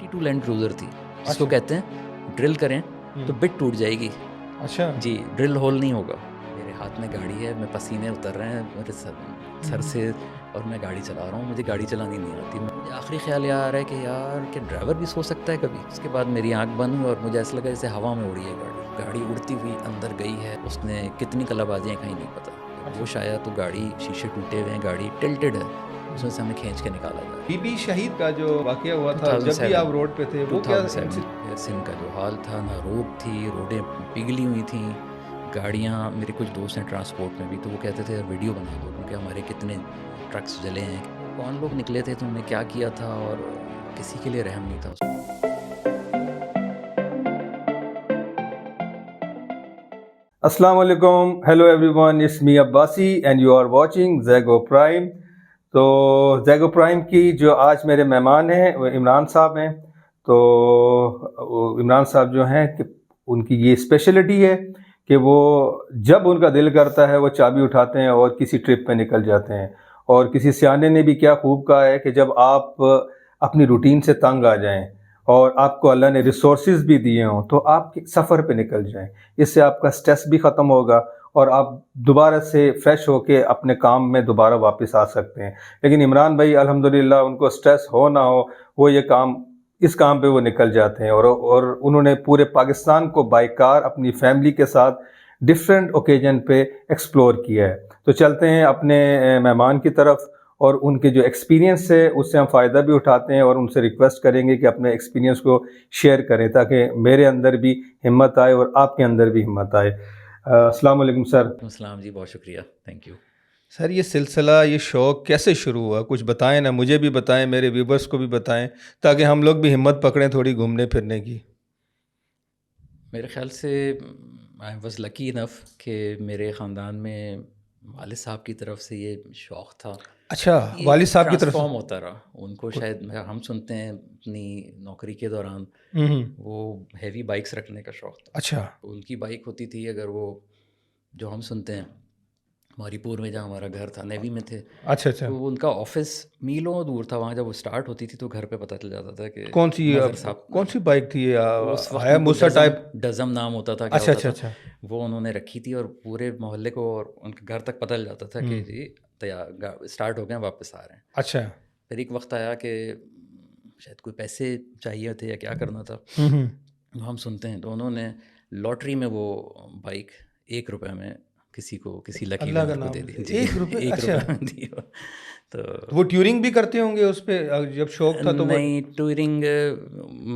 82 land cruiser थी, जिसको अच्छा। कहते हैं ड्रिल करें तो बिट टूट जाएगी। अच्छा। जी, ड्रिल होल नहीं होगा। मेरे हाथ में गाड़ी है, मैं पसीने उतर रहे हैं मेरे सर से और मैं गाड़ी चला रहा हूँ, मुझे गाड़ी चलानी नहीं आती। मुझे आखिरी ख्याल ये आ रहा है कि यार क्या ड्राइवर भी सो सकता है कभी। उसके बाद मेरी आँख बंद हुई और मुझे ऐसा लगा जैसे हवा में उड़ी है गाड़ी। गाड़ी उड़ती हुई अंदर गई है, उसने कितनी कलाबाजियाँ कहीं नहीं पता। होश आया तो गाड़ी, शीशे टूटे हुए हैं, गाड़ी टिल्टेड है, उसमें से हमें खींच के निकाला गया। बीबी शहीद का जो वाकया हुआ था जब भी आप रोड पे थे, वो क्या 2007 सिंध का जो हाल था, ना रोड थी, रोडें पिघली हुई थी, गाड़ियाँ। मेरे कुछ दोस्त हैं ट्रांसपोर्ट में भी, तो वो कहते थे वीडियो बना दो क्योंकि हमारे कितने ट्रक्स जले हैं। कौन लोग निकले थे, तुमने क्या किया था, और किसी के लिए रहम नहीं था उसमें। अस्सलाम वालेकुम, hello everyone, it's me Abbasi and you are watching Zaigo Prime. तो ज़ैगो प्राइम की जो आज मेरे मेहमान हैं वो इमरान साहब हैं। तो इमरान साहब जो हैं कि उनकी ये स्पेशलिटी है कि वो जब उनका दिल करता है वो चाबी उठाते हैं और किसी ट्रिप पे निकल जाते हैं। और किसी सियाने ने भी क्या खूब कहा है कि जब आप अपनी रूटीन से तंग आ जाएं और आपको अल्लाह ने रिसोर्सेज भी दिए हों तो आप सफ़र पे निकल जाएं। इससे आपका स्ट्रेस भी ख़त्म होगा और आप दोबारा से फ्रेश होके अपने काम में दोबारा वापस आ सकते हैं। लेकिन इमरान भाई अल्हम्दुलिल्लाह उनको स्ट्रेस हो ना हो, वो ये काम, इस काम पे वो निकल जाते हैं और उन्होंने पूरे पाकिस्तान को बाय कार अपनी फैमिली के साथ डिफरेंट ओकेजन पे एक्सप्लोर किया है। तो चलते हैं अपने मेहमान की तरफ और उनके जो एक्सपीरियंस है उससे हम फ़ायदा भी उठाते हैं और उनसे रिक्वेस्ट करेंगे कि अपने एक्सपीरियंस को शेयर करें ताकि मेरे अंदर भी हिम्मत आए और आपके अंदर भी हिम्मत आए। अस्सलाम वालेकुम सर। अस्सलाम जी, बहुत शुक्रिया, थैंक यू। सर ये सिलसिला, ये शौक़ कैसे शुरू हुआ, कुछ बताएं ना, मुझे भी बताएं, मेरे व्यूवर्स को भी बताएं ताकि हम लोग भी हिम्मत पकड़ें थोड़ी घूमने फिरने की। मेरे ख़्याल से आई वाज़ लकी इनफ कि मेरे ख़ानदान में वालिद साहब की तरफ से ये शौक़ था। अच्छा, ये वालिद साहब की तरफ से। ट्रांसफ़ॉर्म होता रहा। उनको शायद हम सुनते हैं अपनी नौकरी के दौरान वो हेवी बाइक्स रखने का शौक़ था। अच्छा। तो उनकी बाइक होती थी, अगर वो जो हम सुनते हैं मारीपुर में जहाँ हमारा घर था, नेवी में थे, अच्छा अच्छा। तो उनका ऑफिस मीलों दूर था। वहाँ जब वो स्टार्ट होती थी तो घर पे पता चल जाता था कि कौन सी नज़र साहब। कौन सी बाइक थी ये? उस वक्त है में कुछ मूसा टाइप? डज़म नाम होता था, क्या अच्छा होता अच्छा था, अच्छा। वो उन्होंने रखी थी और पूरे मोहल्ले को और उनके घर तक पता चल जाता था कि जी तैयार, स्टार्ट हो गए, वापस आ रहे हैं। अच्छा। फिर एक वक्त आया कि शायद कोई पैसे चाहिए थे या क्या करना था, हम सुनते हैं, तो उन्होंने लॉटरी में वो बाइक 1 रुपये में किसी लकी अल्लाह का विनर को नाम दे दी। ले, जी, 1 रुपये? 1 अच्छा। रुपये में दी वो। तो वो ट्यूरिंग भी करते होंगे उस पे जब शौक था तो वो? नहीं, टूरिंग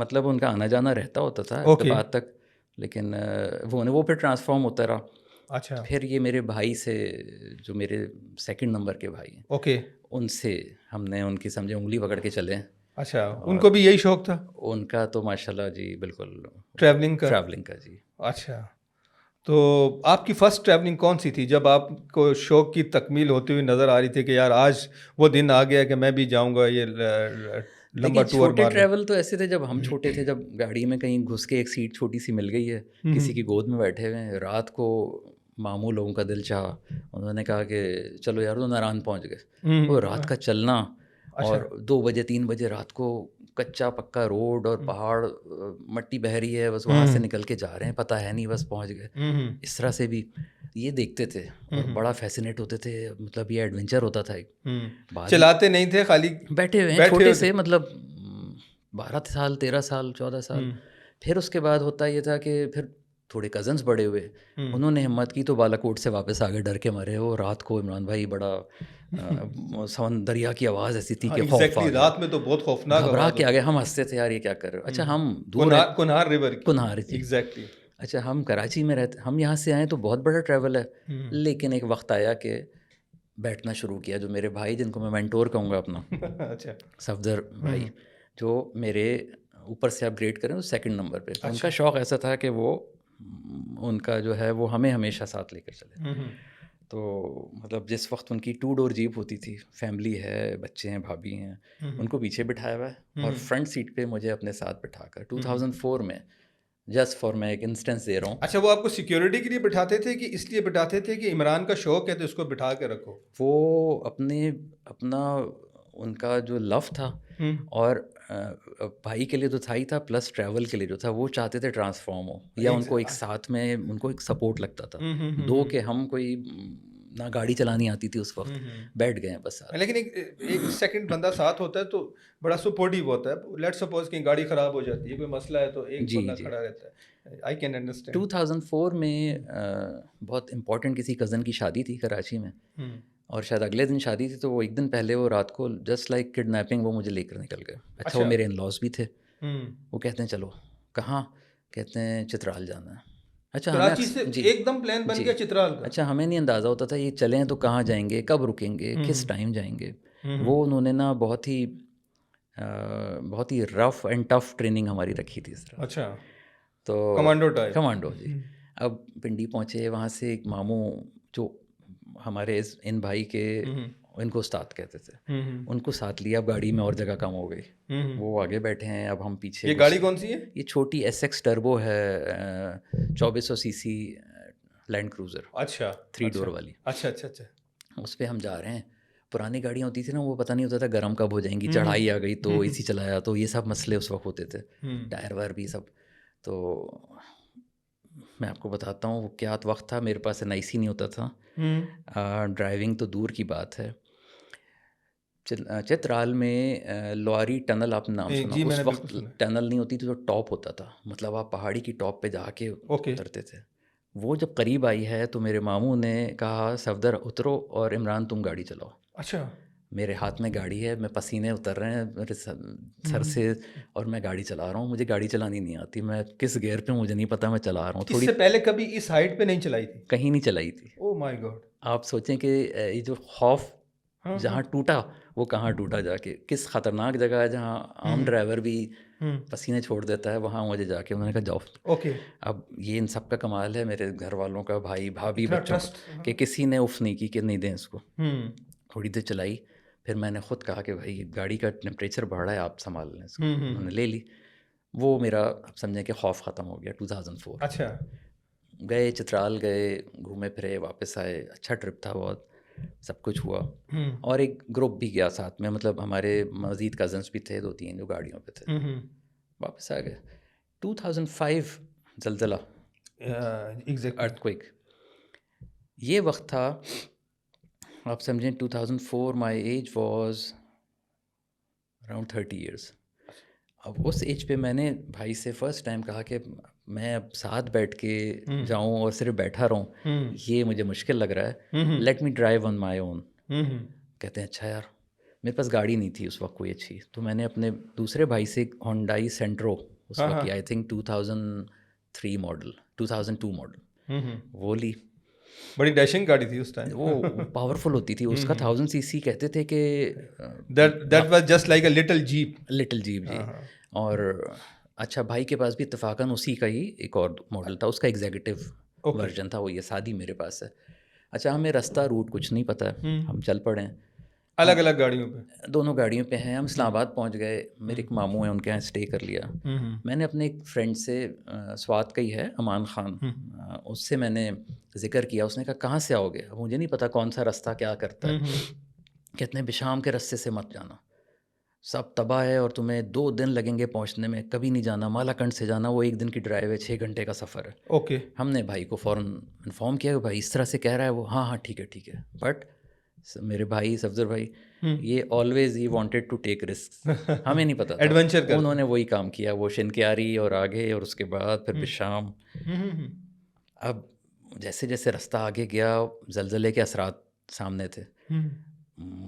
मतलब उनका आना जाना रहता होता था ओके। बाद तक, लेकिन वो फिर ट्रांसफॉर्म होता रहा। अच्छा। फिर ये मेरे भाई से, जो मेरे सेकंड नंबर के भाई हैं, ओके। उनसे हमने उनकी समझे उंगली पकड़ के चले। अच्छा, और उनको भी यही शौक था उनका तो माशाल्लाह जी बिल्कुल ट्रैवलिंग का? ट्रैवलिंग का जी। अच्छा, तो आपकी फ़र्स्ट ट्रैवलिंग कौन सी थी जब आपको शौक की तकमील होती हुई नज़र आ रही थी कि यार आज वो दिन आ गया कि मैं भी जाऊंगा ये लंबा देखिए, टूर छोटे मारने? ट्रैवल तो ऐसे थे जब हम छोटे थे, जब गाड़ी में कहीं घुस के एक सीट छोटी सी मिल गई है, किसी की गोद में बैठे हुए हैं, रात को मामू लोगों का दिल चाहा, उन्होंने कहा कि चलो यार, तो नारायण पहुंच गए। वो रात का चलना, अच्छा। और 2 बजे 3 बजे रात को, कच्चा पक्का रोड और पहाड़, मट्टी बह रही है, बस वहाँ से निकल के जा रहे हैं, पता है नहीं, बस पहुँच गए। इस तरह से भी ये देखते थे और बड़ा फैसिनेट होते थे। मतलब ये एडवेंचर होता था एक। चलाते नहीं थे, खाली बैठे हुए हैं छोटे से, मतलब 12 साल, 13 साल, 14 साल। फिर उसके बाद होता ये था कि फिर थोड़े कज़न्स बड़े हुए, उन्होंने हिम्मत की तो बालाकोट से वापस आ गए डर के मारे। वो रात को इमरान भाई बड़ा दरिया की आवाज़ ऐसी थी कि खौफ आ गया, रात में तो बहुत खौफनाक घबरा आवाज़ के आ होती गए। है। हम हंसते थे, यार ये क्या कर रहे हो। अच्छा, हम दूर है, कुनहार रिवर की। कुन्हार जी। एग्जैक्टली। अच्छा, हम कराची में रहते, हम यहाँ से आए तो बहुत बड़ा ट्रैवल है, लेकिन एक वक्त आया कि बैठना शुरू किया। जो मेरे भाई, जिनको मैं मेंटोर कहूँगा अपना, अच्छा। सफदर भाई, जो मेरे ऊपर से अपग्रेड करें, तो सेकंड नंबर पे। तो उनका शौक़ ऐसा था कि वो, उनका जो है वो हमें हमेशा साथ लेकर चले। तो मतलब जिस वक्त उनकी 2 डोर जीप होती थी, फैमिली है, बच्चे हैं, भाभी हैं, उनको पीछे बिठाया हुआ है और फ्रंट सीट पे मुझे अपने साथ बिठाकर 2004 में, जस्ट फॉर, मैं एक इंस्टेंस दे रहा हूँ। अच्छा, वो आपको सिक्योरिटी के लिए बिठाते थे कि इसलिए बिठाते थे कि इमरान का शौक है तो इसको बिठा के रखो? वो अपना उनका जो लव था, और भाई के लिए तो था ही था, प्लस ट्रैवल के लिए जो था वो चाहते थे ट्रांसफॉर्म हो, या उनको एक साथ में उनको एक सपोर्ट लगता था। दो के हम कोई ना गाड़ी चलानी आती थी उस वक्त, बैठ गए हैं बस साथ। लेकिन एक सेकंड बंदा साथ होता है तो बड़ा सपोर्टिव होता है। लेट्स सपोज कि गाड़ी खराब हो जाती है, कोई मसला है, तो एक बंदा खड़ा रहता है। I can understand. 2004 में बहुत इम्पोर्टेंट किसी कज़न की शादी थी कराची में, और शायद अगले दिन शादी थी, तो वो एक दिन पहले वो रात को जस्ट लाइक किडनैपिंग वो मुझे लेकर निकल गए। अच्छा, वो मेरे इन लॉज भी थे। वो कहते हैं चलो, कहाँ? कहते हैं चित्राल जाना है। अच्छा, कराची से एकदम प्लान बन गया चित्राल का? अच्छा, हमें नहीं अंदाज़ा होता था ये चलें तो कहाँ जाएंगे, कब रुकेंगे, किस टाइम जाएंगे। वो उन्होंने ना बहुत ही रफ़ एंड टफ़ ट्रेनिंग हमारी रखी थी इस तरह। अच्छा, तो कमांडो टाइप। कमांडो जी। अब पिंडी पहुँचे, वहाँ से एक मामू जो हमारे इन भाई के, इनको उस्ताद कहते थे, उनको साथ लिया। अब गाड़ी में और जगह कम हो गई, वो आगे बैठे हैं, अब हम पीछे। ये गाड़ी कौन सी है? ये छोटी SX टर्बो है, 2400 सीसी लैंड क्रूज़र। अच्छा, 3 डोर वाली। अच्छा अच्छा अच्छा। उस पर हम जा रहे हैं। पुरानी गाड़ियाँ होती थी ना, वो पता नहीं होता था गर्म कब हो जाएंगी, चढ़ाई आ गई तो AC चलाया, तो ये सब मसले उस वक्त होते थे, टायर वायर भी सब। तो मैं आपको बताता हूँ वो क्या वक्त था। मेरे पास NIC नहीं होता था, ड्राइविंग तो दूर की बात है। चित्राल में लोआरी टनल आपने नाम सुना? उस वक्त टनल नहीं होती थी, तो टॉप होता था, मतलब आप पहाड़ी की टॉप पे जाके उतरते थे। वो जब करीब आई है तो मेरे मामू ने कहा सफदर उतरो और इमरान तुम गाड़ी चलाओ। अच्छा। मेरे हाथ में गाड़ी है, मैं पसीने उतर रहे हैं मेरे सर से, और मैं गाड़ी चला रहा हूँ। मुझे गाड़ी चलानी नहीं आती, मैं किस गियर पे मुझे नहीं पता, मैं चला रहा हूँ। थोड़ी इससे पहले कभी इस हाइट पे नहीं चलाई थी? कहीं नहीं चलाई थी। Oh my God. आप सोचें कि ये जो खौफ जहाँ टूटा वो कहाँ टूटा जाके, किस ख़तरनाक जगह है जहाँ आम ड्राइवर भी पसीने छोड़ देता है, वहाँ मुझे जाके उन्होंने कहा जाओ। ओके। अब ये इन सब का कमाल है, मेरे घर वालों का, भाई भाभी बच्चों का, कि किसी ने उफ नहीं की कि नहीं दें इसको। थोड़ी देर चलाई, फिर मैंने ख़ुद कहा कि भाई गाड़ी का टेम्परेचर बढ़ रहा है, आप संभाल लें इसको। उन्होंने ले ली। वो मेरा आप समझें कि खौफ ख़त्म हो गया। 2004 अच्छा। गए, चित्राल गए, घूमे फिरे, वापस आए। अच्छा ट्रिप था बहुत, सब कुछ हुआ। और एक ग्रुप भी गया साथ में, मतलब हमारे मज़ीद कज़न्स भी थे 2-3 जो गाड़ियों पे थे। वापस आ गए। 2005 ज़लज़ला, अर्थक्वेक, ये वक्त था आप समझें। 2004 my age was around 30 years. अब उस एज पे मैंने भाई से फर्स्ट टाइम कहा कि मैं अब साथ बैठ के जाऊं और सिर्फ बैठा रहूं, ये मुझे मुश्किल लग रहा है। Let me drive on my own. कहते हैं अच्छा यार, मेरे पास गाड़ी नहीं थी उस वक्त कोई अच्छी, तो मैंने अपने दूसरे भाई से होंडाई सेंट्रो, उस वक्त आई थिंक 2003 मॉडल, 2002 मॉडल, वो ली। बड़ी डैशिंग गाड़ी थी उस टाइम। वो पावरफुल होती थी, उसका 1000 सीसी कहते थे कि that was just like a little jeep जी। और अच्छा, भाई के पास भी इत्तेफाकन उसी का ही एक और मॉडल था, उसका एग्जीक्यूटिव वर्जन था, वो ये सादी मेरे पास है। अच्छा, हमें रास्ता रूट कुछ नहीं पता है, हम चल पड़े अलग अलग गाड़ियों पे, दोनों गाड़ियों पे हैं। हम इस्लामाबाद पहुंच गए, मेरे एक मामू हैं, उनके यहाँ स्टे कर लिया। मैंने अपने एक फ्रेंड से, स्वात का ही है, अमान ख़ान, उससे मैंने जिक्र किया। उसने कहा कहाँ से आओगे? अब मुझे नहीं पता कौन सा रास्ता क्या करता है। कहते हैं बिशाम के रास्ते से मत जाना, सब तबाह है और तुम्हें 2 दिन लगेंगे पहुंचने में, कभी नहीं जाना। मालाकंड से जाना, वो 1 दिन की ड्राइव है, 6 घंटे का सफ़र है। ओके। हमने भाई को फ़ौरन इन्फॉर्म किया कि भाई इस तरह से कह रहा है वो। हाँ ठीक है। बट मेरे भाई सफदर भाई, ये ऑलवेज ही वांटेड टू टेक रिस्क, हमें नहीं पता था एडवेंचर कर। उन्होंने वही काम किया, वो शिनक्यारी और आगे, और उसके बाद फिर बिशाम। अब जैसे जैसे रास्ता आगे गया, ज़लज़ले के असरात सामने थे।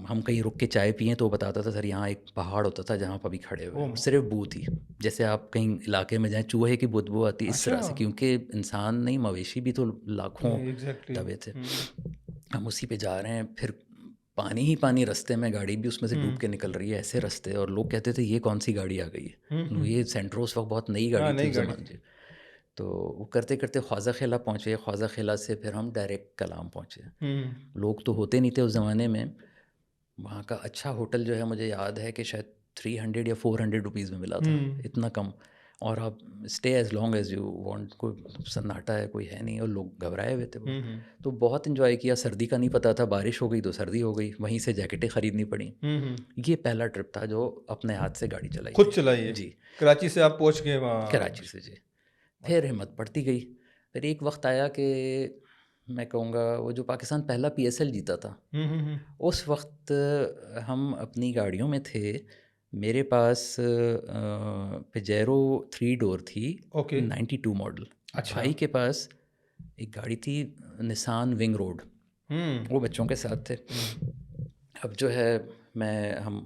हम कहीं रुक के चाय पिए तो वो बताता था सर यहाँ एक पहाड़ होता था जहाँ पर अभी खड़े हुए, सिर्फ बू थी। जैसे आप कहीं इलाके में जाएं, चूहे की बदबू आती, इस तरह से, क्योंकि इंसान नहीं मवेशी भी तो लाखों दबे थे। हम उसी पे जा रहे हैं, फिर पानी ही पानी रास्ते में, गाड़ी भी उसमें से डूब के निकल रही है, ऐसे रास्ते। और लोग कहते थे ये कौन सी गाड़ी आ गई है, ये सेंट्रो उस वक्त बहुत नई गाड़ी थी उस ज़माने से। तो वो करते करते ख्वाजा खेला पहुँचे, ख्वाजा खेला से फिर हम डायरेक्ट कलाम पहुँचे। लोग तो होते नहीं थे उस ज़माने में। वहाँ का अच्छा होटल जो है, मुझे याद है कि शायद 300 या 400 रुपीज़ में मिला था, इतना कम। और आप stay as long as you want, कोई सन्नाटा है, कोई है नहीं, और लोग घबराए हुए थे बहुत। तो बहुत इन्जॉय किया। सर्दी का नहीं पता था, बारिश हो गई तो सर्दी हो गई, वहीं से जैकेटें ख़रीदनी पड़ी। ये पहला ट्रिप था जो अपने हाथ से गाड़ी चलाई खुद थी। चलाइए जी, कराची से आप पहुंच गए वहाँ? कराची से जी। फिर हिम्मत बढ़ती गई। फिर एक वक्त आया कि मैं कहूँगा वो जो पाकिस्तान पहला PSL जीता था, उस वक्त हम अपनी गाड़ियों में थे। मेरे पास पेजेरो 3 डोर थी, ओके 92 मॉडल। अच्छा भाई के पास एक गाड़ी थी निसान विंग रोड, वो बच्चों के साथ थे। अब जो है हम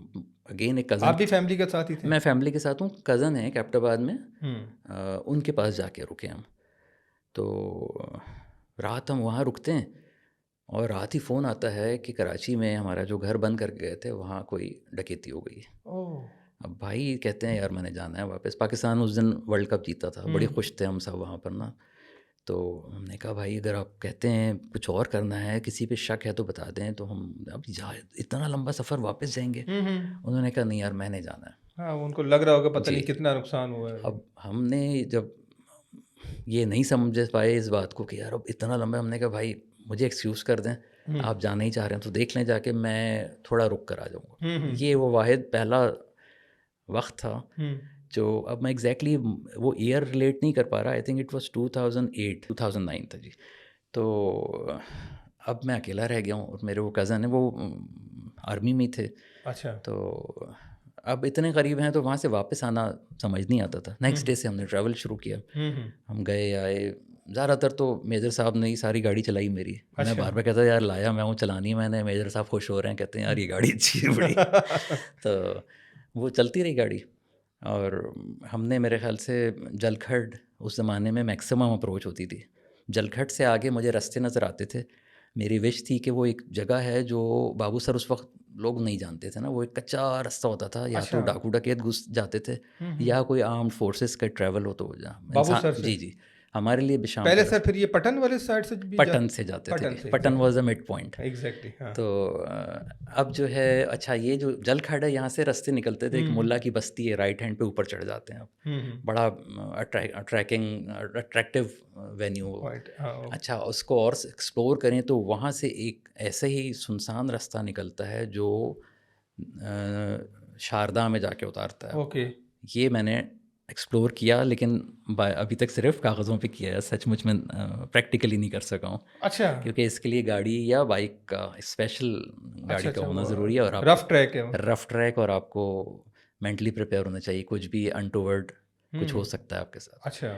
अगेन एक आप कज़न, भी फैमिली के साथ ही थे? मैं फैमिली के साथ हूँ, कज़न है कैप्टाबाद में, हम्म उनके पास जाके रुके हम। तो रात हम वहाँ रुकते हैं और रात ही फ़ोन आता है कि कराची में हमारा जो घर बंद करके गए थे वहाँ कोई डकैती हो गई है। ओह अब भाई कहते हैं यार मैंने जाना है वापस। पाकिस्तान उस दिन वर्ल्ड कप जीता था, बड़े खुश थे हम सब वहाँ पर ना। तो हमने कहा भाई अगर आप कहते हैं कुछ और करना है, किसी पे शक है तो बता दें, तो हम अब जा इतना लंबा सफ़र वापस जाएंगे। उन्होंने कहा नहीं यार मैंने जाना है। हाँ उनको लग रहा होगा पता जी। नहीं कितना नुकसान हुआ है। अब हमने जब ये नहीं समझ पाए इस बात को कि यार अब इतना लंबा, हमने कहा भाई मुझे एक्सक्यूज़ कर दें, आप जाना ही चाह रहे हैं तो देख लें जाके, मैं थोड़ा रुक कर आ जाऊँगा। ये वो वाहिद पहला वक्त था जो, अब मैं एग्जैक्टली वो ईयर रिलेट नहीं कर पा रहा, आई थिंक इट वाज 2008 2009 था जी। तो अब मैं अकेला रह गया हूँ और मेरे वो कज़न है वो आर्मी में थे। अच्छा तो अब इतने करीब हैं तो वहाँ से वापस आना समझ नहीं आता था। नेक्स्ट डे से हमने ट्रैवल शुरू किया। हम गए आए, ज़्यादातर तो मेजर साहब ने ही सारी गाड़ी चलाई मेरी। मैं बार बार कहता यार लाया मैं हूँ, चलानी मैंने। मेजर साहब खुश हो रहे हैं, कहते हैं यार ये गाड़ी अच्छी है बड़ी। तो वो चलती रही गाड़ी। और हमने मेरे ख्याल से जलखड़, उस ज़माने में मैक्सिमम अप्रोच होती थी। जलखड़ से आगे मुझे रास्ते नज़र आते थे। मेरी विश थी कि वो एक जगह है जो बाबू सर उस वक्त लोग नहीं जानते थे ना, वो एक कच्चा रास्ता होता था, या तो अच्छा डाकू डकैत घुस जाते थे या कोई आर्म्ड फोर्सेस का ट्रैवल हो तो जहाँ बाबू इंसान, सर से जी जी, हमारे लिए बिशाम पहले का सर, फिर ये पटन वाले साइड से भी पटन से जाते थे। पटन से Patan was the mid point. Exactly हाँ तो अब जो है अच्छा, ये जो जलखड़ है यहाँ से रास्ते निकलते थे, एक मुल्ला की बस्ती है, राइट हैंड पे ऊपर चढ़ जाते हैं आप। बड़ा अट्रैक्टिव वेन्यू। राइट हाँ अच्छा, उसको और एक्सप्लोर करें तो वहाँ से एक ऐसे ही सुनसान रास्ता निकलता है जो शारदा में जाके उतारता है। ओके ये मैंने एक्सप्लोर किया, लेकिन अभी तक सिर्फ कागज़ों पे किया है, सचमुच में प्रैक्टिकली नहीं कर सका हूँ, अच्छा क्योंकि इसके लिए गाड़ी या बाइक का स्पेशल गाड़ी का होना ज़रूरी है, और आप रफ ट्रैक है वो। रफ ट्रैक, और आपको मेंटली प्रिपेयर होना चाहिए, कुछ भी अनटोवर्ड कुछ हो सकता है आपके साथ। अच्छा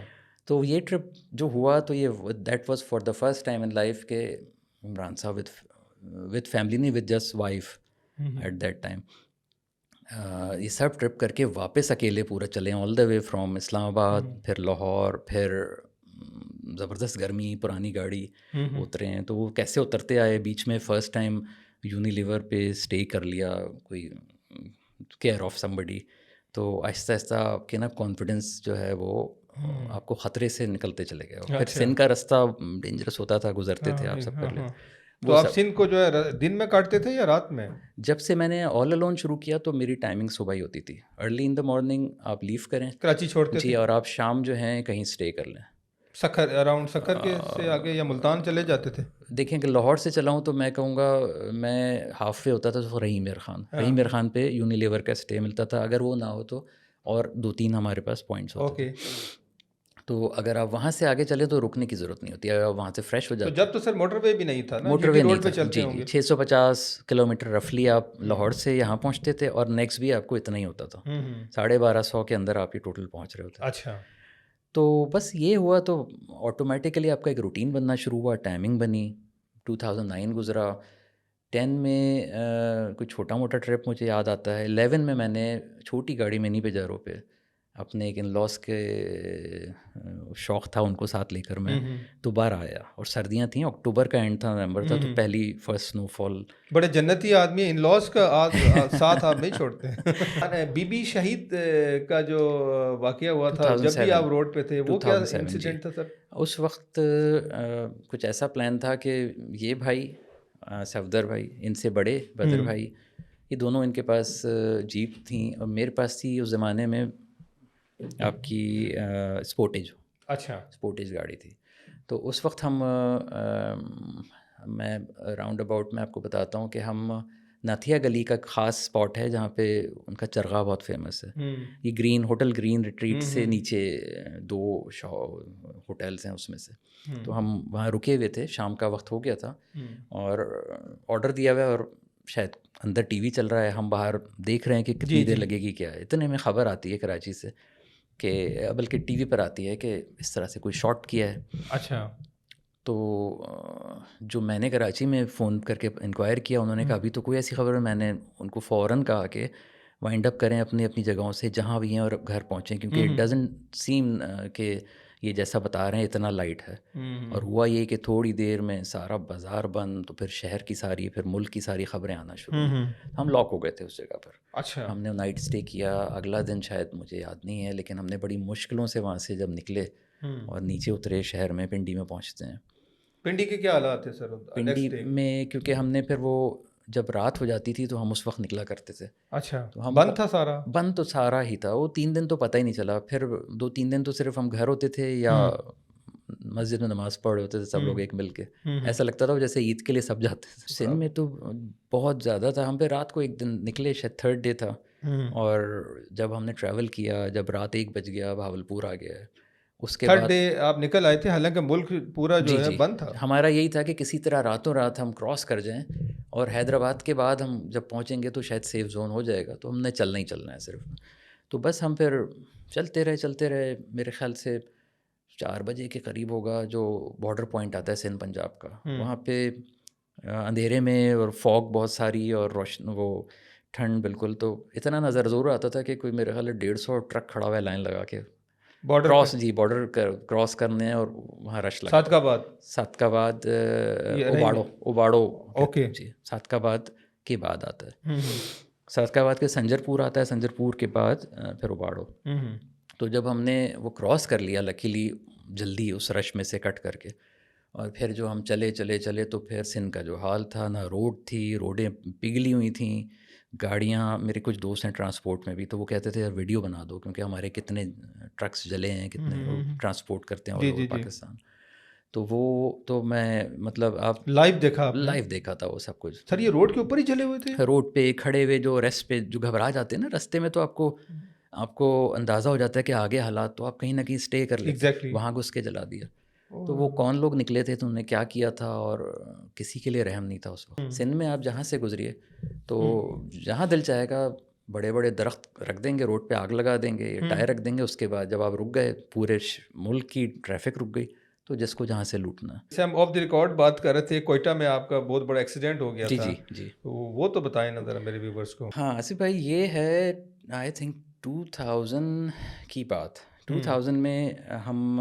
तो ये ट्रिप जो हुआ, तो ये that was for the first time in life के इमरान साहब विद फैमिली नहीं, with just wife at that time, ये सब ट्रिप करके वापस अकेले पूरा चले, all the way from Islamabad, फिर लाहौर, फिर ज़बरदस्त गर्मी, पुरानी गाड़ी, उतरे हैं। तो वो कैसे उतरते आए, बीच में फ़र्स्ट टाइम यूनिलीवर पे स्टे कर लिया, कोई केयर ऑफ समबडी। तो आहिस्ता आहिस्ता आपके ना कॉन्फिडेंस जो है वो आपको ख़तरे से निकलते चले गए। और फिर अच्छा सिंध का रास्ता डेंजरस होता था, गुजरते थे आप सब हाँ पहले। हाँ तो वो आप सब सिंध को जो है दिन में काटते थे या रात में? जब से मैंने ऑल अलोन शुरू किया तो मेरी टाइमिंग सुबह ही होती थी। अर्ली इन द मॉर्निंग आप लीव करें कराची छोड़ते जी, थे? और आप शाम जो है कहीं स्टे कर लें। सखर अराउंड सखर के से आगे या मुल्तान चले जाते थे? देखें कि लाहौर से चला हूँ तो मैं कहूँगा मैं हाफ वे होता था तो रहीम मिर खान, रहीम मिर खान पे यूनिलीवर का स्टे मिलता था। अगर वो ना हो तो और 2-3 हमारे पास पॉइंट्स होते ओके थे। तो अगर आप वहाँ से आगे चले तो रुकने की ज़रूरत नहीं होती, अगर आप वहाँ से फ्रेश हो तो जाते। जब तो सर मोटरवे भी नहीं था ना, जीटी मोटरवे नहीं रोड था पे चलते जी जी, होंगे। 650 किलोमीटर रफली आप लाहौर से यहाँ पहुँचते थे, और नेक्स्ट भी आपको इतना ही होता था। 1250 के अंदर आप ये टोटल पहुँच रहे होते। अच्छा तो बस ये हुआ तो ऑटोमेटिकली आपका एक रूटीन बनना शुरू हुआ, टाइमिंग बनी। 2009 गुज़रा। 10 में कोई छोटा मोटा ट्रिप मुझे याद आता है। 11 में मैंने छोटी गाड़ी मिनी पेजारो पे अपने एक इन लॉस के शौक़ था उनको साथ लेकर मैं दोबारा आया, और सर्दियाँ थी, अक्टूबर का एंड था, नवंबर था, तो पहली फर्स्ट स्नोफॉल। बड़े जन्नती आदमी, इन लॉज का साथ आप नहीं छोड़ते। बीबी शहीद का जो वाकया हुआ था जब भी 2007 आप रोड पे थे, वो क्या 2007 जी। इंसिडेंट था सर? उस वक्त कुछ ऐसा प्लान था कि ये भाई सफदर भाई, इनसे बड़े बदर भाई, ये दोनों, इनके पास जीप थी और मेरे पास थी उस ज़माने में आपकी स्पोर्टेज अच्छा। स्पोर्टेज गाड़ी थी। तो उस वक्त हम मैं राउंड अबाउट मैं आपको बताता हूँ कि हम नाथिया गली का ख़ास स्पॉट है जहाँ पे उनका चरगा बहुत फेमस है। ये ग्रीन होटल ग्रीन रिट्रीट से नीचे दो होटल्स हैं उसमें से। तो हम वहाँ रुके हुए थे, शाम का वक्त हो गया था और ऑर्डर दिया हुआ है और शायद अंदर टीवी चल रहा है, हम बाहर देख रहे हैं कि कितनी देर लगेगी क्या है। इतने में ख़बर आती है कराची से कि बल्कि टीवी पर आती है कि इस तरह से कोई शॉट किया है। अच्छा। तो जो मैंने कराची में फ़ोन करके इंक्वायर किया, उन्होंने कहा अभी तो कोई ऐसी खबर है। मैंने उनको फ़ौरन कहा कि वाइंड अप करें अपनी अपनी जगहों से जहाँ भी हैं और घर पहुँचें, क्योंकि इट डजंट सीम कि ये जैसा बता रहे हैं इतना लाइट है। और हुआ ये कि थोड़ी देर में सारा बाज़ार बंद, तो फिर शहर की सारी, फिर मुल्क की सारी ख़बरें आना शुरू हुई। हम लॉक हो गए थे उस जगह पर। अच्छा। हमने नाइट स्टे किया। अगला दिन शायद मुझे याद नहीं है, लेकिन हमने बड़ी मुश्किलों से वहाँ से जब निकले और नीचे उतरे शहर में, पिंडी में पहुँचते हैं। पिंडी के क्या हालात थे सर पिंडी नेक्स्ट डे? में क्योंकि हमने फिर वो जब रात हो जाती थी तो हम उस वक्त निकला करते थे। अच्छा। तो हम बंद था सारा? बंद तो सारा ही था। वो 3 दिन तो पता ही नहीं चला। फिर 2-3 दिन तो सिर्फ हम घर होते थे या मस्जिद में नमाज़ पढ़ रहे होते थे सब लोग एक मिल के। ऐसा लगता था जैसे ईद के लिए सब जाते थे। सिंध में तो बहुत ज़्यादा था। हम पे रात को एक दिन निकले, शायद थर्ड डे था, और जब हमने ट्रैवल किया, जब रात 1 बज गया, भावलपुर आ गया। उसके थर्ड बाद डे आप निकल आए थे, हालांकि मुल्क पूरा जो है जी बंद था। हमारा यही था कि किसी तरह रातों रात हम क्रॉस कर जाएं और हैदराबाद के बाद हम जब पहुंचेंगे तो शायद सेफ जोन हो जाएगा। तो हमने चलना ही चलना है सिर्फ। तो बस हम फिर चलते रहे। मेरे ख्याल से 4 बजे के करीब होगा, जो बॉर्डर पॉइंट आता है सिंध पंजाब का, वहाँ पे अंधेरे में और फॉग बहुत सारी और रोशन वो ठंड बिल्कुल। तो इतना नज़र ज़रूर आता था कि कोई मेरे ख्याल 150 ट्रक खड़ा हुआ है लाइन लगा के बॉर्डर क्रॉस बॉर्डर क्रॉस करने हैं, और वहाँ रश लगा। सातकाबाद उबाड़ो ओके। जी, सातकाबाद के बाद आता है। सातकाबाद के संजरपुर आता है, संजरपुर के बाद फिर उबाड़ो। तो जब हमने वो क्रॉस कर लिया लकीली जल्दी उस रश में से कट करके, और फिर जो हम चले तो फिर सिंध का जो हाल था, ना रोड थी, रोडें पिघली हुई थी। गाड़ियाँ, मेरे कुछ दोस्त हैं ट्रांसपोर्ट में भी, तो वो कहते थे यार वीडियो बना दो, क्योंकि हमारे कितने ट्रक्स जले हैं, कितने ट्रांसपोर्ट करते हैं ऑल ओवर पाकिस्तान। तो वो तो मैं मतलब आप लाइव देखा आपने? लाइव देखा था वो सब कुछ। सर ये रोड के ऊपर ही जले हुए थे? रोड पे खड़े हुए जो रेस्ट पे जो घबरा जाते हैं ना रास्ते में, तो आपको अंदाज़ा हो जाता है कि आगे हालात, तो आप कहीं ना कहीं स्टे कर लेते। Exactly. वहाँ घुस के जला दिया। तो वो कौन लोग निकले थे, तो उन्होंने क्या किया था, और किसी के लिए रहम नहीं था उस वक्त। सिंध में आप जहाँ से गुजरिए तो जहाँ दिल चाहेगा बड़े बड़े दरख्त रख देंगे रोड पे, आग लगा देंगे, टायर रख देंगे। उसके बाद जब आप रुक गए, पूरे मुल्क की ट्रैफिक रुक गई, तो जिसको जहाँ से लूटना। जैसे हम ऑफ द रिकॉर्ड बात कर रहे थे, कोयटा में आपका बहुत बड़ा एक्सीडेंट हो गया था। जी तो वो तो बताएं ना ज़रा मेरे व्यूवर्स को। हाँ आसिफ भाई, ये है आई थिंक 2000 की बात। 2000 में हम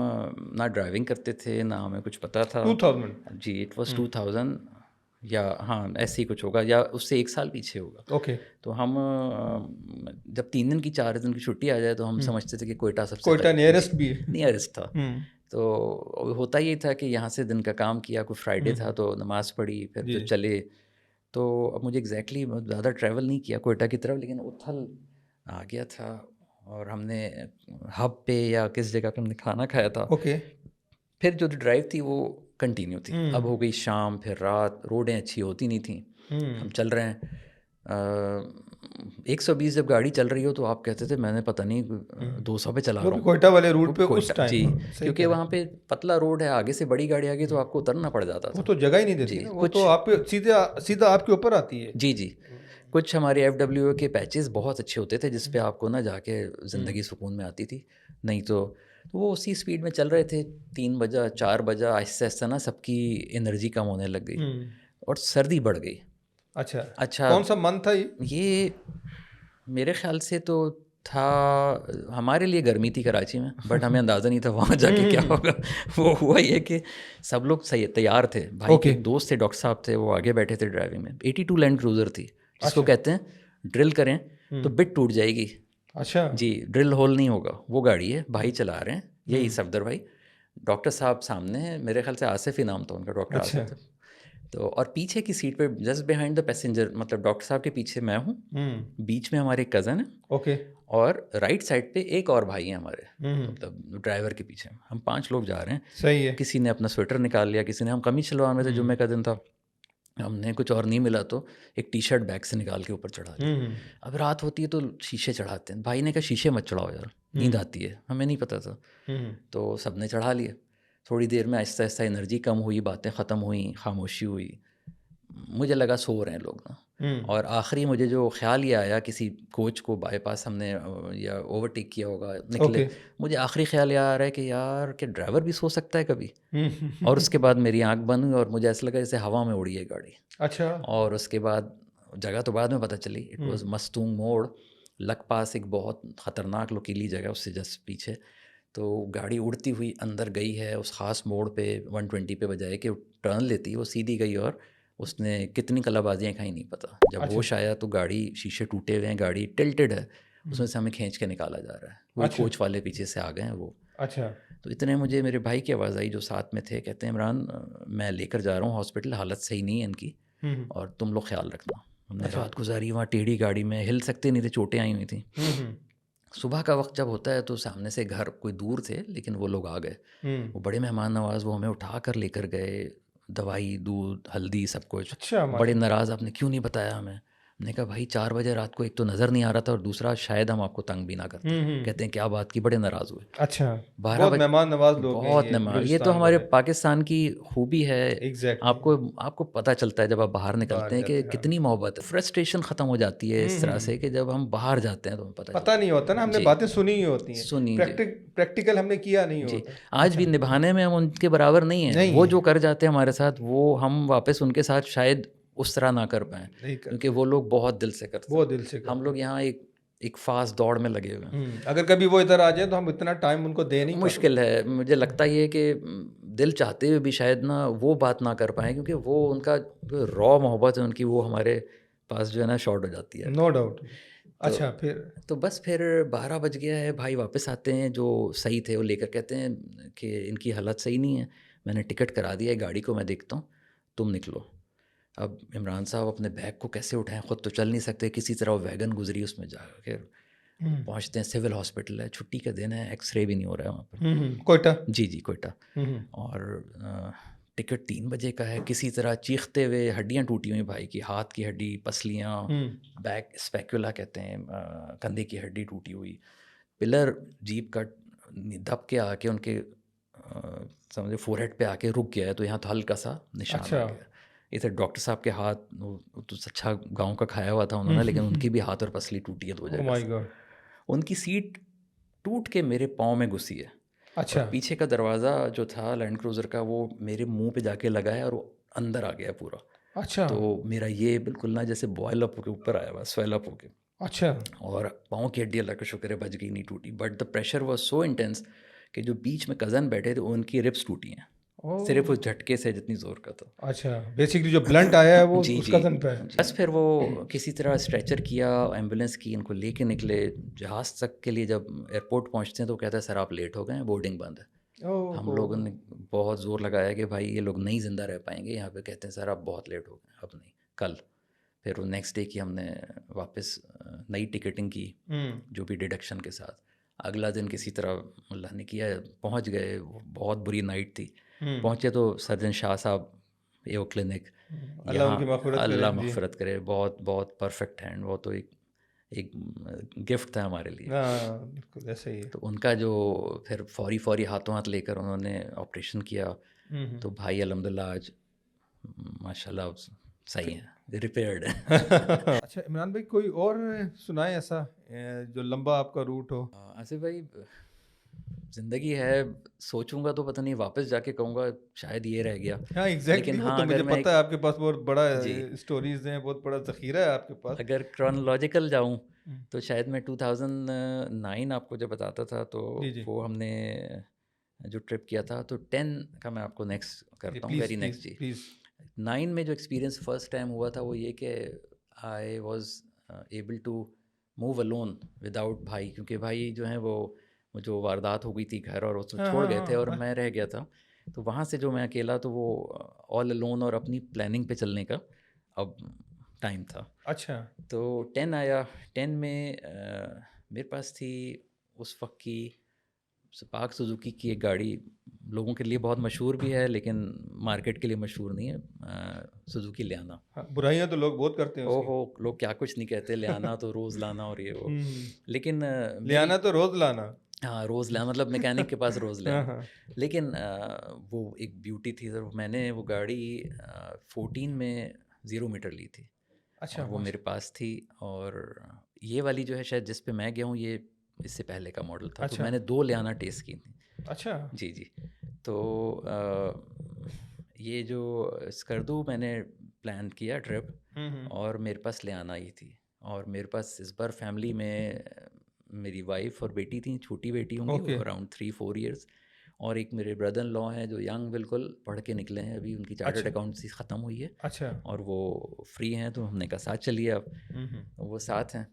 ना ड्राइविंग करते थे, ना हमें कुछ पता था। 2000? जी, इट वाज 2000 या हाँ ऐसे ही कुछ होगा, या उससे 1 साल पीछे होगा। ओके। तो हम जब 3 दिन की 4 दिन की छुट्टी आ जाए तो हम समझते थे कि कोयटा सबसे कोयटा नियरेस्ट भी है। नियरेस्ट था। तो होता ये था कि यहाँ से दिन का काम किया, कोई फ्राइडे था तो नमाज़ पढ़ी, फिर जब चले। तो अब मुझे एग्जैक्टली ज़्यादा ट्रैवल नहीं किया कोयटा की तरफ, लेकिन उथल आ गया था और हमने हब पे या किस जगह पे हमने खाना खाया था। ओके। फिर जो ड्राइव थी वो कंटिन्यू थी। अब हो गई शाम, फिर रात, रोडें अच्छी होती नहीं थी। हम चल रहे हैं 120 जब गाड़ी चल रही हो तो आप कहते थे मैंने पता नहीं 200 पे चला रहा हूँ। कोयटा वाले रूट पे उस टाइम जी, क्योंकि वहाँ पे पतला रोड है, आगे से बड़ी गाड़ी आ गई तो आपको उतरना पड़ जाता था। वो तो जगह ही नहीं देती ना, वो तो आप सीधा आपके ऊपर आती है। जी कुछ हमारे FWO के पैचेस बहुत अच्छे होते थे जिस पे आपको ना जाके ज़िंदगी सुकून में आती थी। नहीं तो वो उसी स्पीड में चल रहे थे। 3 बजा 4 बजा, आहिस्ता आहिस्ता ना सबकी एनर्जी कम होने लग गई और सर्दी बढ़ गई। अच्छा, कौन सा मंथ था ये? मेरे ख्याल से तो था, हमारे लिए गर्मी थी कराची में, बट हमें अंदाज़ा नहीं था वहाँ जाके क्या होगा। वो हुआ ये कि सब लोग सही तैयार थे। भाई के एक दोस्त थे, डॉक्टर साहब थे, वो आगे बैठे थे ड्राइविंग में। 82 लैंड क्रूज़र थी, जिसको कहते हैं ड्रिल करें तो बिट टूट जाएगी। अच्छा जी, ड्रिल होल नहीं होगा, वो गाड़ी है। भाई चला रहे हैं, यही सफदर भाई। डॉक्टर साहब सामने है, मेरे ख्याल से आसिफ ही नाम था उनका, डॉक्टर आसिफ। तो और पीछे की सीट पे जस्ट बिहाइंड द पैसेंजर, मतलब डॉक्टर साहब के पीछे मैं हूँ, बीच में हमारे कज़न है ओके। और राइट साइड पे एक और भाई है हमारे, हम्म। मतलब ड्राइवर के पीछे हम 5 लोग जा रहे हैं। सही है। किसी ने अपना स्वेटर निकाल लिया, किसी ने, हम कमीज शलवार में थे, जुम्मे का दिन था, हमने कुछ और नहीं मिला तो एक टी शर्ट बैग से निकाल के ऊपर चढ़ा ली। अब रात होती है तो शीशे चढ़ाते हैं, भाई ने कहा शीशे मत चढ़ाओ यार, नींद आती है, हमें नहीं पता था। तो सबने चढ़ा लिए। थोड़ी देर में आहिस्ता आहिस्ता एनर्जी कम हुई, बातें ख़त्म हुई, खामोशी हुई, मुझे लगा सो रहे हैं लोग ना। और आखिरी मुझे जो ख्याल ये आया, किसी कोच को बाईपास हमने या ओवरटेक किया होगा, निकले, मुझे आखिरी ख्याल ये आ रहा है कि यार कि ड्राइवर भी सो सकता है कभी। और उसके बाद मेरी आंख बंद हुई और मुझे ऐसा लगा जैसे हवा में उड़ी है गाड़ी। अच्छा। और उसके बाद जगह तो बाद में पता चली, इट वाज मस्तूंग मोड़, लक पास, एक बहुत ख़तरनाक लुकीली जगह, उससे जस्ट पीछे। तो गाड़ी उड़ती हुई अंदर गई है उस ख़ास मोड़ पे, 120 पे बजाय कि टर्न लेती, वो सीधी गई और उसने कितनी कलाबाजियाँ खाई नहीं पता। जब होश आया तो गाड़ी, शीशे टूटे हुए हैं, गाड़ी टिल्टेड है, उसमें से हमें खींच के निकाला जा रहा है, वही कोच वाले पीछे से आ गए हैं वो। अच्छा। तो इतने मुझे मेरे भाई की आवाज़ आई जो साथ में थे, कहते हैं इमरान मैं लेकर जा रहा हूँ हॉस्पिटल, हालत सही नहीं है इनकी और तुम लोग ख्याल रखना। हमने रात गुजारी वहाँ टेढ़ी गाड़ी में, हिल सकते नहीं थे, चोटें आई हुई थी। सुबह का वक्त जब होता है तो सामने से घर, कोई दूर थे लेकिन वो लोग आ गए, वो बड़े मेहमान नवाज, वो हमें उठा कर लेकर गए, दवाई, दूध, हल्दी, सब कुछ। अच्छा। बड़े नाराज़, आपने क्यों नहीं बताया हमें? हमने कहा भाई 4 बजे रात को एक तो नज़र नहीं आ रहा था और दूसरा शायद हम आपको तंग भी ना करते। कहते हैं क्या बात की, बड़े नाराज़ हुए। अच्छा। 12 बहुत बजे, मेहमान नवाज लोग हैं बहुत ये मेहमान, ये तो बलूचिस्तान हमारे वाले। पाकिस्तान की खूबी है। एग्जैक्टली। आपको पता चलता है जब आप बाहर निकलते हैं कि जाते हैं, हाँ। कितनी मोहब्बत है। फ्रस्ट्रेशन ख़त्म हो जाती है इस तरह से कि जब हम बाहर जाते हैं तो हमें पता पता नहीं होता ना, हमने जी, बातें सुनी ही होती हैं, सुनी जी। प्रैक्टिकल हमने किया नहीं जी, होता। आज भी निभाने में हम उनके बराबर नहीं हैं। नहीं वो है। जो कर जाते हैं हमारे साथ, वो हम वापस उनके साथ शायद उस तरह ना कर पाएँ, नहीं कर क्योंकि वो लोग बहुत दिल से करते बहुत हैं। दिल से हम करते लोग यहाँ एक फास्ट दौड़ में लगे हुए हैं। अगर कभी वो इधर आ जाए तो हम इतना टाइम उनको दे नहीं पाते। मुश्किल है, मुझे लगता ये है कि दिल चाहते हुए भी शायद ना वो बात ना कर पाएँ, क्योंकि वो उनका जो रॉ मोहब्बत है उनकी, वो हमारे पास जो है ना शॉर्ट हो जाती है। No doubt. तो अच्छा, फिर? तो बस फिर 12 बज गया है, भाई वापस आते हैं जो सही थे वो लेकर, कहते हैं कि इनकी हालत सही नहीं है, मैंने टिकट करा दिया है गाड़ी को, मैं देखता हूँ, तुम निकलो। अब इमरान साहब अपने बैग को कैसे उठाएं, ख़ुद तो चल नहीं सकते, किसी तरह वो वैगन गुजरी, उसमें जा के पहुँचते हैं, सिविल हॉस्पिटल है, छुट्टी का दिन है, एक्सरे भी नहीं हो रहा है वहाँ पर। कोयटा। जी जी, कोयटा। और टिकट 3 बजे का है, किसी तरह चीखते हुए, हड्डियाँ टूटी हुई भाई की, हाथ की हड्डी, पसलियाँ, बैक स्पैक्यूला कहते हैं, कंधे की हड्डी टूटी हुई, पिलर जीप का दब के आके उनके समझो फोरहेड पे आके रुक गया है, तो यहाँ तो हल्का सा निशान आ गया। इधर डॉक्टर साहब के हाथ, वो तो अच्छा गांव का खाया हुआ था उन्होंने, लेकिन उनकी भी हाथ और पसली टूटी है 2 जगह से। उनकी सीट टूट के मेरे पाँव में घुसी है। अच्छा। और पीछे का दरवाज़ा जो था लैंड क्रूज़र का, वो मेरे मुंह पे जाके लगा है और वो अंदर आ गया पूरा। अच्छा। तो मेरा ये बिल्कुल ना जैसे बॉयल अप होके ऊपर आया हुआ, स्वेल अप होके। अच्छा। और पाँव की हड्डी अल्लाह का शुक्र है बच गई, नहीं टूटी, but the pressure was so intense कि जो बीच में कज़न बैठे थे उनकी रिब्स टूटी हैं, सिर्फ उस झटके से जितनी ज़ोर का था। अच्छा, बेसिकली जो ब्लंट आया है वो जी उस जी कज़न पे है। बस फिर वो किसी तरह स्ट्रेचर किया, एम्बुलेंस की, इनको लेके निकले जहाज़ तक के लिए। जब एयरपोर्ट पहुंचते हैं तो कहता है सर आप लेट हो गए हैं, बोर्डिंग बंद है। हम लोगों ने बहुत ज़ोर लगाया कि भाई ये लोग नहीं ज़िंदा रह पाएंगे यहाँ पे, कहते हैं सर आप बहुत लेट हो गए, अब नहीं, कल। फिर वो नेक्स्ट डे की हमने वापस नई टिकटिंग की, जो भी डिडक्शन के साथ। अगला दिन किसी तरह अल्लाह ने किया, पहुंच गए। बहुत बुरी नाइट थी। पहुंचे तो सर्जन शाह साहब, एओ क्लिनिक, अल्लाह यहाँ उनकी मग़फ़िरत करे। अल्लाह मग़फ़िरत करे, बहुत बहुत परफेक्ट हैंड, वो तो एक गिफ्ट था हमारे लिए। हाँ, बिल्कुल ऐसे ही है। तो उनका जो फिर फौरी हाथों हाथ लेकर उन्होंने ऑपरेशन किया, तो भाई अल्हम्दुलिल्लाह आज माशाल्लाह सही है, रिपेयर्ड है। अच्छा इमरान भाई, कोई और सुनाए ऐसा जो लंबा आपका रूट हो? आसिफ भाई, ज़िंदगी है, सोचूंगा तो पता नहीं वापस जाके कहूँगा शायद ये रह गया। हाँ एग्जैक्टली, लेकिन वो हाँ, तो मुझे अगर मैं पता है आपके पास बहुत बड़ा जी स्टोरीज हैं, बहुत बड़ा ज़ख़ीरा है आपके पास। अगर क्रोनोलॉजिकल जाऊँ तो शायद मैं 2009 आपको जब बताता था, तो जी जी वो हमने जो ट्रिप किया था, तो 10 का मैं आपको नेक्स्ट करता हूँ, प्लीज़ वेरी नेक्स्ट जी। प्लीज़। 9 में जो एक्सपीरियंस फर्स्ट टाइम हुआ था वो ये कि I was able to move alone without भाई, क्योंकि भाई जो हैं वो जो वारदात हो गई थी घर, और उसको हाँ छोड़ हाँ गए थे और हाँ। मैं रह गया था। तो वहाँ से जो मैं अकेला, तो वो ऑल अलोन और अपनी प्लानिंग पे चलने का अब टाइम था। अच्छा। तो 10 आया। 10 में मेरे पास थी उस वक्त की स्पार्क सुजुकी की एक गाड़ी, लोगों के लिए बहुत मशहूर भी है लेकिन मार्केट के लिए मशहूर नहीं है, सुजुकी लियाना। हाँ, बुराइयां तो लोग बहुत करते हैं उसकी। ओहो, लोग क्या कुछ नहीं कहते, लियाना तो रोज़ लाना और ये वो। लेकिन ले मेरी, आना तो रोज लाना। हाँ रोज़ लाना मतलब मैकेनिक के पास रोज़ ले हाँ आना। हाँ। लेकिन वो एक ब्यूटी थी सर। मैंने वो गाड़ी 14 में 0 मीटर ली थी अच्छा और वो मेरे पास थी। और ये वाली जो है शायद जिस पे मैं गया हूँ, ये इससे पहले का मॉडल था। तो अच्छा। मैंने 2 लियाना टेस्ट की थी। अच्छा। जी, जी। तो ये जो स्कर्दू मैंने प्लान किया ट्रिप, और मेरे पास ले आना ही थी। और मेरे पास इस बार फैमिली में मेरी वाइफ और बेटी थी, छोटी बेटी होंगी वो ओके। अराउंड 3-4 इयर्स, और एक मेरे ब्रदर इन लॉ हैं जो यंग बिल्कुल पढ़ के निकले हैं अभी, उनकी चार्टर्ड अच्छा। अकाउंटेंसी ख़त्म हुई है अच्छा। और वो फ्री हैं। तो हमने कहा साथ चलिए अब। वो साथ हैं।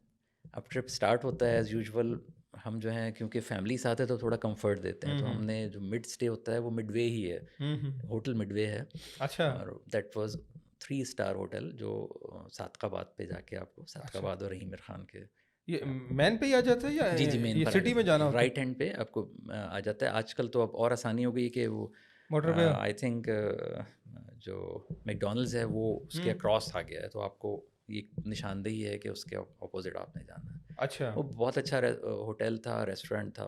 अब ट्रिप स्टार्ट होता है एज़ यूजुअल। हम जो हैं क्योंकि फैमिली साथ है तो थोड़ा कंफर्ट देते हैं, तो हमने जो मिड स्टे होता है वो मिडवे ही है, होटल मिडवे है। अच्छा। और दैट वाज 3 स्टार होटल जो सादकाबाद पे जाके आपको, अच्छा, सादकाबाद और रहीम मिर खान के, ये मैन पे ही आ जाता है या जी जी, मेन ये पर आ सिटी में जाता जाना है, होता है? राइट हैंड पे आपको आ जाता है। आजकल तो अब और आसानी हो गई कि वो मोटरवे। आई थिंक जो मैकडोनल्ड्स है वो उसके अक्रॉस आ गया है, तो आपको ये निशानदेही है कि उसके अपोजिट आपने जाना है। अच्छा। वो बहुत अच्छा होटल था, रेस्टोरेंट था,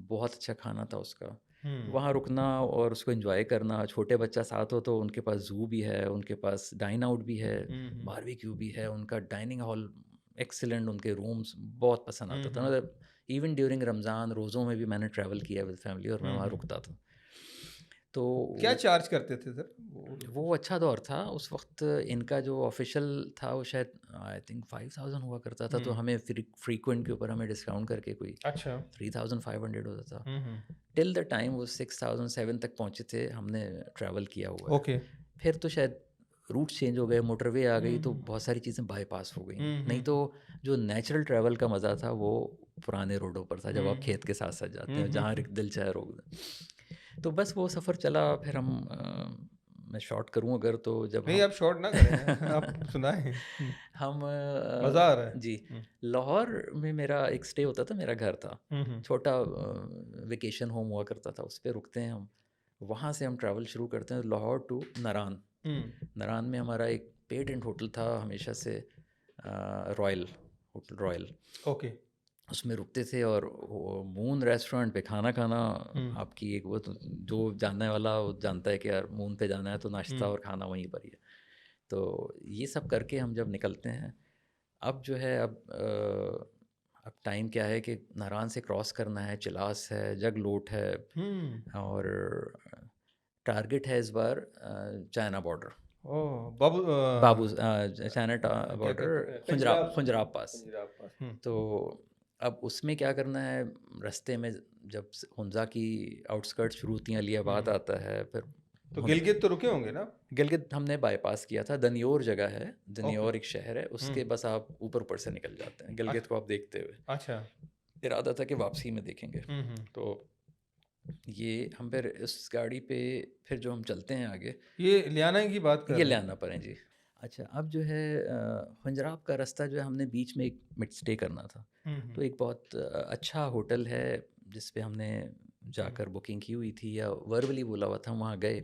बहुत अच्छा खाना था उसका। वहाँ रुकना और उसको एंजॉय करना, छोटे बच्चा साथ हो तो उनके पास ज़ू भी है, उनके पास डाइन आउट भी है, बारबेक्यू भी है, उनका डाइनिंग हॉल एक्सीलेंट, उनके रूम्स बहुत पसंद आता था। मतलब इवन ड्यूरिंग रमज़ान रोज़ों में भी मैंने ट्रैवल किया विद फैमिली और मैं वहाँ रुकता था। तो क्या चार्ज करते थे सर वो अच्छा दौर था उस वक्त। इनका जो ऑफिशियल था वो शायद आई थिंक 5000 हुआ करता था, तो हमें फ्रीक्वेंट के ऊपर हमें डिस्काउंट करके कोई अच्छा। 3500 होता था। टिल द टाइम वो 6007 तक पहुँचे थे, हमने ट्रैवल किया हुआ है। ओके। फिर तो शायद रूट चेंज हो गए, मोटरवे आ गई, तो बहुत सारी चीज़ें बाईपास हो गई। नहीं तो जो नेचुरल ट्रैवल का मज़ा था वो पुराने रोडों पर था, जब आप खेत के साथ साथ जाते हैं, जहाँ दिल चाहे रोक दें। तो बस वो सफ़र चला। फिर हम मैं शॉर्ट करूँ अगर, तो जब नहीं, हम आप शॉर्ट ना करें, आप सुनाएं। हम मज़ा आ रहा है। जी, लाहौर में मेरा एक स्टे होता था, मेरा घर था छोटा, वेकेशन होम हुआ करता था, उस पर रुकते हैं हम। वहाँ से हम ट्रैवल शुरू करते हैं लाहौर टू नारान। नारान में हमारा एक पेटेंट होटल था हमेशा से, रॉयल होटल रॉयल, ओके। उसमें रुकते थे। और मून रेस्टोरेंट पे खाना खाना आपकी एक वो तो, जो जानने वाला वो जानता है कि यार मून पे जाना है तो नाश्ता और खाना वहीं पर ही है। तो ये सब करके हम जब निकलते हैं, अब जो है अब टाइम क्या है कि नारान से क्रॉस करना है, चिलास है, जगलोट है, और टारगेट है इस बार चाइना बॉर्डर, ओह, बाबू चाइना क्या बॉर्डर, कहते हैं, खुंजराब खुंजराब पास। पंजाब पास। तो अब उसमें क्या करना है, रास्ते में जब हुंजा की आउटस्कर्ट शुरू होती हैं, अलियाबाद आता है, फिर तो गिलगित तो रुके होंगे ना? गिलगित हमने बाईपास किया था। दनियोर जगह है, ओके। दनियोर एक शहर है, उसके बस आप ऊपर ऊपर से निकल जाते हैं, गिलगित को आप देखते हुए। अच्छा। इरादा था कि वापसी में देखेंगे। तो ये हम फिर इस गाड़ी पे फिर जो हम चलते हैं आगे, ये लियाना की बात कर ये रहे ले हैं? आना पड़े जी। अच्छा, अब जो है पंजराब का रास्ता जो है, हमने बीच में एक मिड स्टे करना था। तो एक बहुत अच्छा होटल है जिस पे हमने जाकर बुकिंग की हुई थी, या वर्बली बोला हुआ था, वहाँ गए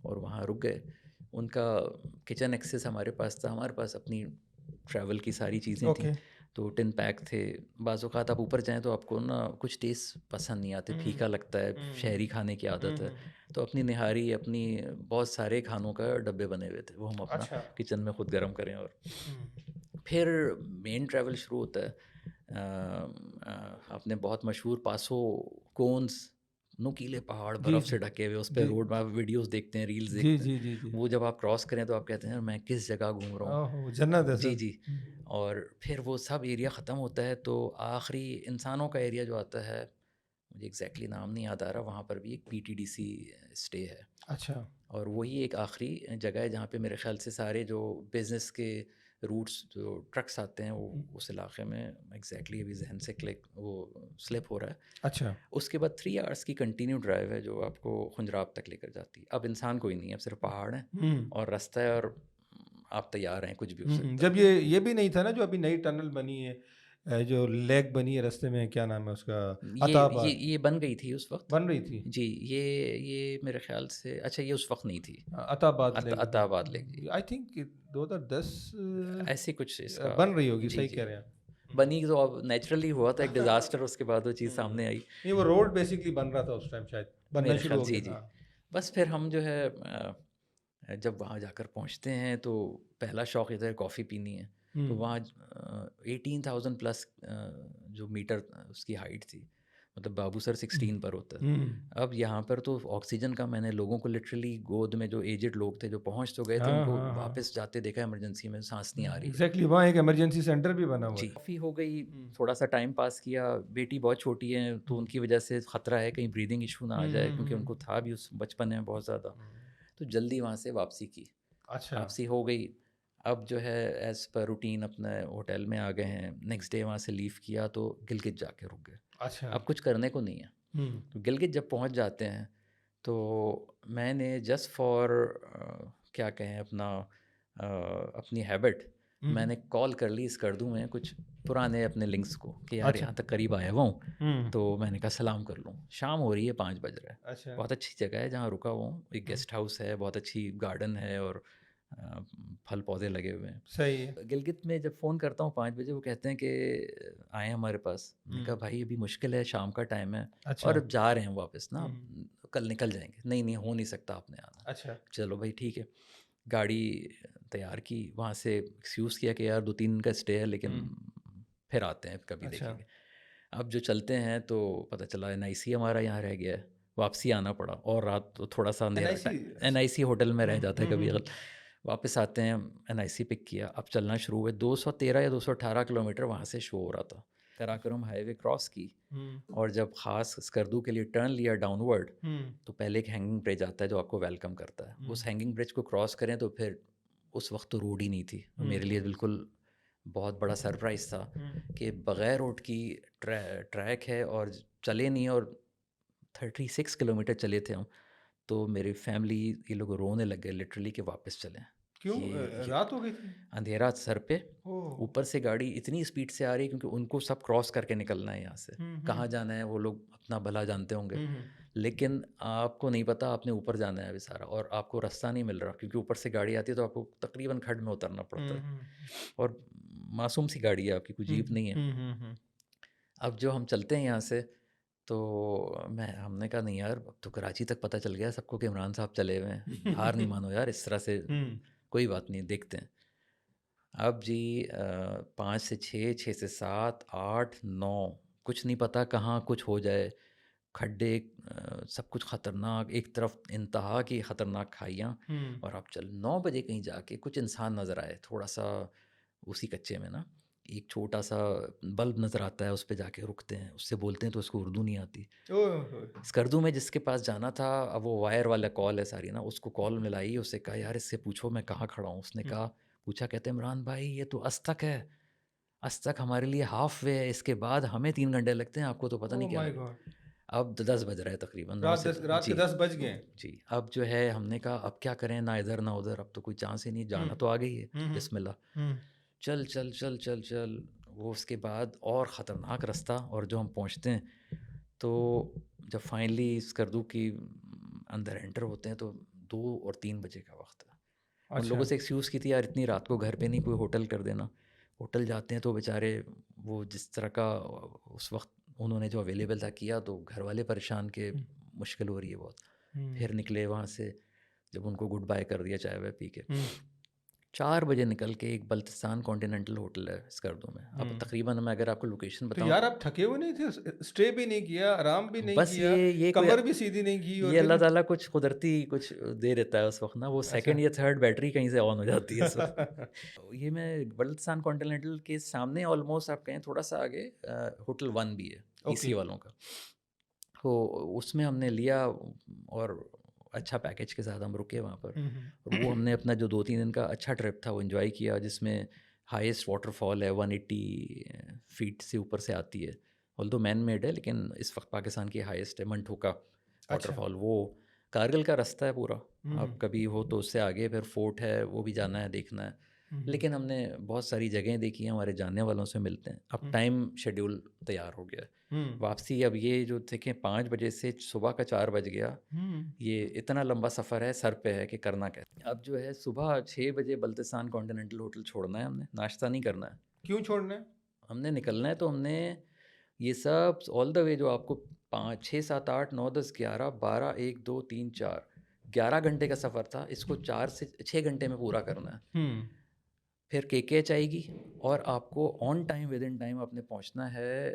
और वहाँ रुक गए। उनका किचन एक्सेस हमारे पास था, हमारे पास अपनी ट्रैवल की सारी चीज़ें थीं, ओके। तो टिन पैक थे। बाज़ औक़ात आप ऊपर जाएँ तो आपको ना कुछ टेस्ट पसंद नहीं आते, फीका लगता है, शहरी खाने की आदत है। तो अपनी निहारी, अपनी बहुत सारे खानों का डब्बे बने हुए थे, वो हम अपना अच्छा। किचन में खुद गर्म करें। और फिर मेन ट्रैवल शुरू होता है। आपने बहुत मशहूर पासो कोन्स, नुकीले पहाड़ जी बर्फ़ जी से ढके हुए, उस पे जी रोड में आप वीडियोस देखते हैं, रील्स जी देखते हैं। जी जी जी। वो जब आप क्रॉस करें तो आप कहते हैं यार मैं किस जगह घूम रहा हूँ। ओहो, जन्नत है जी सर। जी। और फिर वो सब एरिया ख़त्म होता है तो आखिरी इंसानों का एरिया जो आता है, मुझे एग्जैक्टली नाम नहीं याद आ रहा, वहाँ पर भी एक पीटीडीसी स्टे है। अच्छा। और वही एक आखिरी जगह है जहाँ पे मेरे ख़्याल से सारे जो बिज़नेस के रूट्स जो ट्रक्स आते हैं वो उस इलाके में एग्जैक्टली अभी जहन से क्लिक वो स्लिप हो रहा है। अच्छा। उसके बाद 3 आवर्स की कंटिन्यू ड्राइव है जो आपको खुंजराब तक लेकर जाती है। अब इंसान कोई नहीं है, अब सिर्फ पहाड़ है और रास्ता है और आप तैयार हैं, कुछ भी हो सकता जब ये भी नहीं था ना, जो अभी नई टनल बनी है, जो लेक बनी है रास्ते में, क्या नाम है उसका, है। अताबाद, ये बन गई थी उस वक्त। बन रही थी। जी, ये मेरे ख्याल से, अच्छा ये उस वक्त नहीं थी। अताबाद लेक अताबाद लेक जी, आई थिंक 2010 ऐसी कुछ इसका बन रही होगी, जी सही जी कह रहे हैं। बनी तो अब नेचुरली हुआ था एक डिज़ास्टर, उसके बाद वो चीज़ सामने आई। नहीं, वो रोड बेसिकली बन रहा था उस टाइम, शायद बनना मेरे शुरू ख्याल हो जी गया जी था। बस फिर हम जो है जब वहाँ जाकर पहुँचते हैं तो पहला शौक ये था कॉफ़ी पीनी है। तो वहाँ 18,000 प्लस जो मीटर उसकी हाइट थी, मतलब बाबू सर 16 पर होता है। अब यहाँ पर तो ऑक्सीजन का, मैंने लोगों को लिटरली गोद में, जो एजेड लोग थे जो पहुँच तो गए थे, हाँ उनको हाँ हाँ, वापस जाते देखा इमरजेंसी में, सांस नहीं आ रही है। एग्जैक्टली, वहाँ एक इमरजेंसी सेंटर भी बना हुआ जी, है। कॉफ़ी हो गई, थोड़ा सा टाइम पास किया। बेटी बहुत छोटी है तो उनकी वजह से ख़तरा है कहीं ब्रीदिंग इशू ना आ जाए, क्योंकि उनको था भी उस बचपन में बहुत ज़्यादा। तो जल्दी वहाँ से वापसी की, अच्छा। वापसी हो गई। अब जो है एज़ पर रूटीन अपने होटल में आ गए हैं। नेक्स्ट डे वहाँ से लीव किया तो गिलगित जाके रुक गए। अच्छा। अब कुछ करने को नहीं है। तो गिलगित जब पहुँच जाते हैं तो मैंने जस्ट फॉर क्या कहें अपना अपनी हैबिट, मैंने कॉल कर ली स्कर्दू में कुछ पुराने अपने लिंक्स को कि यार अच्छा। यहाँ तक करीब आया हुआ हूँ, तो मैंने कहा सलाम कर लूँ। शाम हो रही है, 5 बज रहा है। अच्छा। बहुत अच्छी जगह है जहाँ रुका हुआ हूँ, एक गेस्ट हाउस है, बहुत अच्छी गार्डन है और फल पौधे लगे हुए हैं। सही है। गिलगित में जब फ़ोन करता हूँ 5 बजे, वो कहते हैं कि आए हैं हमारे पास। मैंने कहा भाई अभी मुश्किल है, शाम का टाइम है अच्छा। और अब जा रहे हैं वापस ना, कल निकल जाएंगे। नहीं नहीं, हो नहीं सकता, आपने आना। अच्छा। चलो भाई ठीक है, गाड़ी तैयार की, वहाँ से एक्सक्यूज़ किया कि यार 2-3 दिन का स्टे है, लेकिन फिर आते हैं, कभी अच्छा। देखेंगे। अब जो चलते हैं तो पता चला एनआईसी हमारा यहाँ रह गया है, वापसी आना पड़ा। और रात तो थोड़ा सा अंधेरा, NIC एनआईसी होटल में रह जाता है कभी अगर। वापस आते हैं, एनआईसी पिक किया, अब चलना शुरू हुए। 213 या 218 किलोमीटर वहाँ से शो हो रहा था। कराकोरम हाईवे क्रॉस की और जब ख़ास स्कर्दू के लिए टर्न लिया डाउनवर्ड, तो पहले एक हैंगिंग ब्रिज आता है जो आपको वेलकम करता है। उस हैंगिंग ब्रिज को क्रॉस करें तो फिर उस वक्त तो रोड ही नहीं थी। मेरे लिए बिल्कुल बहुत बड़ा सरप्राइज़ था कि बग़ैर रोड की ट्रैक है और चले नहीं, और 36 किलोमीटर चले थे हम। तो मेरी फैमिली, ये लोग रोने लग गए लिटरली कि वापस चलें। क्यों? ये रात हो गई थी? अंधेरा सर पे, ओह। ऊपर से गाड़ी इतनी स्पीड से आ रही है क्योंकि उनको सब क्रॉस करके निकलना है यहाँ से। कहाँ जाना है वो लोग अपना भला जानते होंगे, लेकिन आपको नहीं पता आपने ऊपर जाना है अभी सारा, और आपको रास्ता नहीं मिल रहा क्योंकि ऊपर से गाड़ी आती है तो आपको तकरीबन खड्ड में उतरना पड़ता है। और मासूम सी गाड़ी है आपकी, कोई जीप नहीं है। अब जो हम चलते हैं यहाँ से, तो हमने कहा नहीं यार, अब तो कराची तक पता चल गया सबको कि इमरान साहब चले हुए हैं, हार नहीं मानो यार इस तरह से, कोई बात नहीं, देखते हैं। अब जी 5 से 6, 6 से 7, 8, 9, कुछ नहीं पता कहाँ कुछ हो जाए। खड्डे, सब कुछ ख़तरनाक, एक तरफ इंतहा की ख़तरनाक खाइयाँ। और आप 9 बजे कहीं जाके कुछ इंसान नज़र आए, थोड़ा सा उसी कच्चे में ना, एक छोटा सा बल्ब नज़र आता है, उस पे जाके रुकते हैं, उससे बोलते हैं तो उसको उर्दू नहीं आती। स्कर्दू में जिसके पास जाना था, अब वो वायर वाला कॉल है सारी ना, उसको कॉल मिलाई, उससे कहा यार इससे पूछो मैं कहाँ खड़ा हूँ। उसने कहा, पूछा, कहते इमरान भाई ये तो अस्तक है, अस्तक हमारे लिए हाफ वे है, इसके बाद हमें 3 घंटे लगते हैं, आपको तो पता नहीं क्या लगता। अब 10 बज रहा है तकरीबन, 9 से रात के जी 10 बज गए। जी। अब जो है हमने कहा अब क्या करें, ना इधर ना उधर, अब तो कोई चांस ही नहीं, जाना तो आ गई है, बिस्मिल्लाह। चल चल चल चल चल, वो उसके बाद और ख़तरनाक रास्ता। और जो हम पहुंचते हैं तो जब फाइनली स्कर्दू की अंदर एंटर होते हैं तो 2 और 3 बजे का वक्त है। उन लोगों से एक्सक्यूज़ की थी यार इतनी रात को घर पे नहीं कोई होटल कर देना। होटल जाते हैं तो बेचारे वो जिस तरह का उस वक्त उन्होंने जो अवेलेबल था किया, तो घर वाले परेशान के मुश्किल हो रही है बहुत। फिर निकले वहाँ से, जब उनको गुड बाय कर दिया चाय वाय पी के, 4 बजे निकल के एक बल्तिस्तान कॉन्टिनेंटल होटल है स्कर्दू में। अब तकरीबन मैं अगर आपको लोकेशन तो बताऊं, यार आप थके हुए नहीं थे? स्टे भी नहीं किया, आराम भी नहीं बस किया, ये कोई, कमर भी सीधी नहीं की, और ये अल्लाह फिर ताला कुछ कुदरती कुछ दे देता है उस वक्त ना, वो सेकंड या थर्ड बैटरी कहीं से ऑन हो जाती है उस वक्त। ये मैं बल्तिस्तान कॉन्टिनेंटल के सामने ऑलमोस्ट आप कहें थोड़ा सा आगे होटल 1 भी है, ओके। ईसी वालों का। तो उसमें हमने लिया और अच्छा पैकेज के साथ हम रुके वहाँ पर, और वो हमने अपना जो 2-3 दिन का अच्छा ट्रिप था वो एंजॉय किया, जिसमें हाईएस्ट वाटरफॉल है 180 फीट से ऊपर से आती है, ऑल्दो मैन मेड है लेकिन इस वक्त पाकिस्तान की हाईएस्ट है मंठोका अच्छा। वाटरफॉल। वो कारगिल का रास्ता है पूरा, आप कभी हो तो उससे आगे फिर फोर्ट है, वो भी जाना है, देखना है। लेकिन हमने बहुत सारी जगहें देखी हैं, हमारे जानने वालों से मिलते हैं। अब टाइम शेड्यूल तैयार हो गया है, वापसी अब ये जो थे कि 5 बजे से सुबह का 4 बज गया, ये इतना लंबा सफ़र है, सर पे है कि करना कैसे। अब जो है सुबह 6 बजे बल्तिस्तान कॉन्टिनेंटल होटल छोड़ना है हमने, नाश्ता नहीं करना है। क्यों छोड़ना है? हमने निकलना है तो हमने ये सब ऑल द वे जो आपको 5 6 7 8 9 10 11 12 1 2 3 4 11 घंटे का सफ़र था, इसको 4 से 6 घंटे में पूरा करना है। फिर केकेएच आएगी और आपको on time with in time आपने पहुंचना है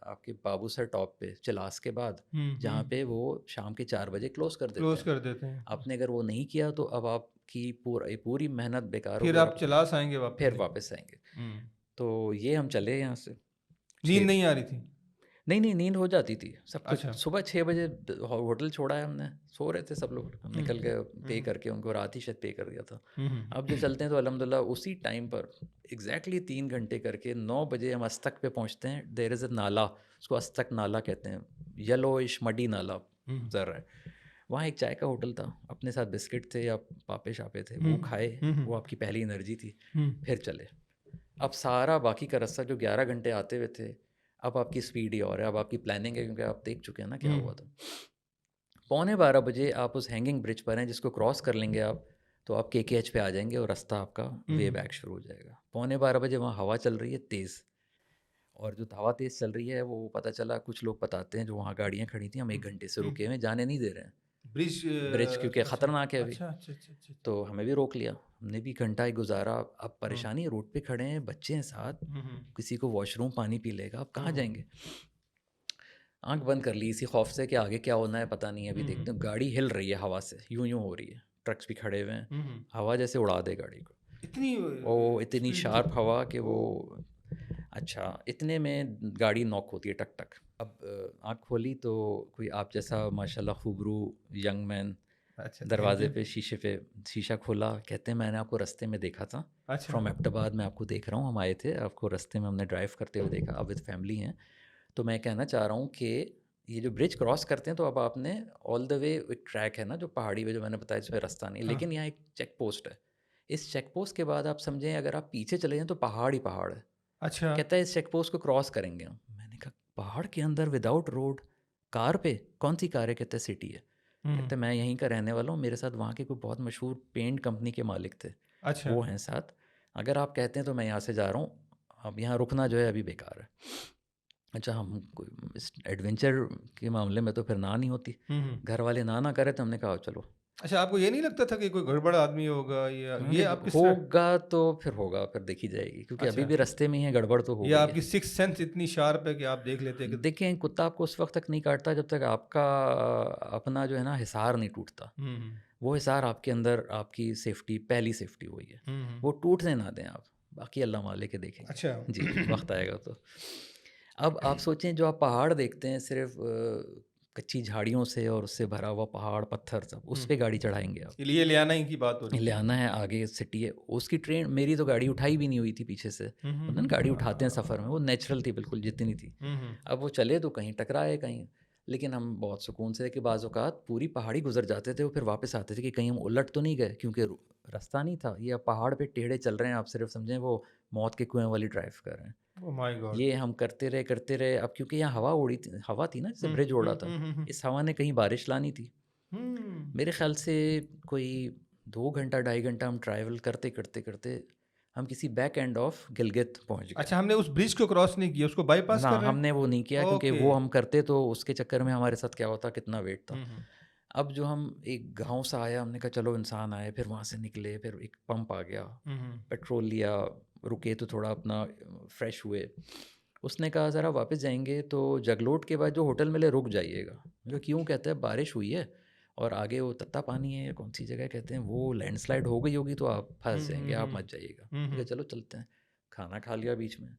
आपके बाबूसर टॉप पे चिलास के बाद, जहाँ पे वो शाम के 4 बजे क्लोज़ कर देते क्लोज हैं। कर देते हैं। आपने अगर वो नहीं किया तो अब आपकी पूरी मेहनत बेकार फिर होगी और आप चलास आएंगे वापस? फिर वापस आएंगे। तो ये हम चले यहाँ से नींद 6 नहीं आ रही थी? नहीं, नींद हो जाती थी सब कुछ। अच्छा। सुबह 6 बजे होटल छोड़ा है हमने, सो रहे थे सब लोग, हम निकल गए पे करके उनको, रात ही शायद पे कर दिया था। अब जो चलते हैं तो अल्हम्दुलिल्लाह उसी टाइम पर एग्जैक्टली 3 घंटे करके 9 बजे हम अस्तक पे पहुंचते हैं। देयर इज़ अ नाला, उसको अस्तक नाला कहते हैं, येलोइश मडी नाला जर है। वहाँ एक चाय का होटल था, अपने साथ बिस्किट थे या पापे शापे थे, वो खाए, वो आपकी पहली एनर्जी थी। फिर चले। अब सारा बाकी का रास्ता जो 11 घंटे आते हुए थे, अब आपकी स्पीड ही और है, अब आपकी प्लानिंग है, क्योंकि आप देख चुके हैं ना क्या हुआ था। 11:15 बजे आप उस हैंगिंग ब्रिज पर हैं, जिसको क्रॉस कर लेंगे आप तो आप केकेएच पे आ जाएंगे और रास्ता आपका वे बैक शुरू हो जाएगा। 11:15 बजे वहाँ हवा चल रही है तेज़, और जो हवा तेज़ चल रही है वो पता चला, कुछ लोग बताते हैं जो वहाँ गाड़ियाँ खड़ी थी, हम 1 घंटे से रुके हुए, जाने नहीं दे रहे हैं ब्रिज? ब्रिज, क्योंकि अच्छा ख़तरनाक है अभी। अच्छा अच्छा अच्छा अच्छा। तो हमें भी रोक लिया, हमने भी घंटा ही गुजारा। अब परेशानी है, रोड पे खड़े हैं, बच्चे हैं साथ, किसी को वॉशरूम पानी पी लेगा, अब कहाँ जाएंगे। आंख बंद कर ली इसी खौफ से कि आगे क्या होना है पता नहीं है, अभी देखते हैं। गाड़ी हिल रही है हवा से, यूं यूं हो रही है, ट्रक्स भी खड़े हुए हैं, हवा जैसे उड़ा दे गाड़ी को। इतनी ओ इतनी स्पीड? शार्प हवा कि वो, अच्छा इतने में गाड़ी नॉक होती है, टक टक। अब आँख खोली तो कोई आप जैसा माशाल्लाह खूबरू यंग मैन अच्छा, थैंक दरवाजे यू। पे शीशा खोला, कहते हैं मैंने आपको रास्ते में देखा था, अच्छा। फ्रॉम एबटाबाद मैं आपको देख रहा हूँ, हम आए थे आपको रास्ते में, हमने ड्राइव करते हुए देखा, अब विद फैमिली हैं। तो मैं कहना चाह रहा हूँ कि ये जो ब्रिज क्रॉस करते हैं तो अब आपने ऑल द वे, एक ट्रैक है ना जो पहाड़ी पे, जो मैंने बताया जिसमें रास्ता नहीं, लेकिन यहाँ एक चेक पोस्ट है। इस चेक पोस्ट के बाद आप समझें अगर आप पीछे चले जाएं तो पहाड़ ही पहाड़ है। अच्छा। कहता है इस चेक पोस्ट को क्रॉस करेंगे हम। मैंने कहा पहाड़ के अंदर विदाउट रोड, कार पे? कौन सी कार है? कहते हैं सिटी है। कहते हैं मैं यहीं का रहने वाला हूँ, मेरे साथ वहाँ के कोई बहुत मशहूर पेंट कंपनी के मालिक थे, अच्छा। वो हैं साथ, अगर आप कहते हैं तो मैं यहाँ से जा रहा हूँ, अब यहाँ रुकना जो है अभी बेकार है। अच्छा, हम कोई इस एडवेंचर के मामले में तो फिर ना नहीं होती, घर वाले ना करे तो हमने कहा चलो। अच्छा, आपको ये नहीं लगता था कि कोई गड़बड़ आदमी होगा, या हमने ये कहा, आप किस तरह? होगा तो फिर होगा, फिर देखी जाएगी, क्योंकि अभी अच्छा, भी रास्ते में ही है, गड़बड़ तो हो या गई आपकी है। सिक्स सेंस इतनी शार्प है कि आप देख लेते हैं कि देखें, कुत्ता आपको उस वक्त तक नहीं काटता जब तक आपका अपना जो है ना हिसार नहीं टूटता। वो हिसार आपके अंदर, आपकी सेफ्टी, पहली सेफ्टी हुई है, वो टूटने ना दें आप, बाकी अल्लाह मालिक के देखेंगे। अच्छा। जी, वक्त आएगा तो। अब आप सोचें, जो आप पहाड़ देखते हैं सिर्फ कच्ची झाड़ियों से और उससे भरा हुआ पहाड़ पत्थर सब, उस पे गाड़ी चढ़ाएंगे आप। लिए ले आना ही की बात हो रही ले है। आना है, आगे सिटी है, उसकी ट्रेन, मेरी तो गाड़ी उठाई भी नहीं हुई थी पीछे से, होता ना गाड़ी उठाते हैं सफ़र में, वो नेचुरल थी बिल्कुल जितनी थी। अब वो चले तो कहीं टकराए कहीं, लेकिन हम बहुत सुकून से कि बाज़ औक़ात पूरी पहाड़ी गुजर जाते थे, वो फिर वापस आते थे कि कहीं हम उलट तो नहीं गए, क्योंकि रास्ता नहीं था, ये अब पहाड़ पे टेढ़े चल रहे हैं, आप सिर्फ समझें वो मौत के कुएं वाली ड्राइव कर रहे हैं। Oh my God. ये हम करते रहे। अब क्योंकि यहाँ हवा थी ना, जैसे ब्रिज ओढ़ा था, इस हवा ने कहीं बारिश लानी थी। मेरे ख्याल से कोई 2 घंटा 2.5 घंटा हम ट्रैवल करते करते करते हम किसी बैक एंड ऑफ गिलगित पहुंच गए। अच्छा, हमने उस ब्रिज को क्रॉस नहीं किया, उसको बाईपास ना, कर रहे हैं? हमने वो नहीं किया, क्योंकि ओके। वो हम करते तो उसके चक्कर में हमारे साथ क्या होता, कितना वेट था। अब जो हम एक गांव सा आया, हमने कहा चलो इंसान आए, फिर वहाँ से निकले, फिर एक पंप आ गया, पेट्रोल लिया, रुके तो थोड़ा अपना फ्रेश हुए। उसने कहा ज़रा वापस जाएंगे तो जगलोट के बाद जो होटल मिले रुक जाइएगा। जो क्यों? कहते हैं बारिश हुई है और आगे वो तत्ता पानी है, कौन सी जगह कहते हैं, वो लैंडस्लाइड हो गई होगी तो आप फंस जाएंगे, आप मत जाइएगा। ठीक है, चलो चलते हैं। खाना खा लिया बीच में,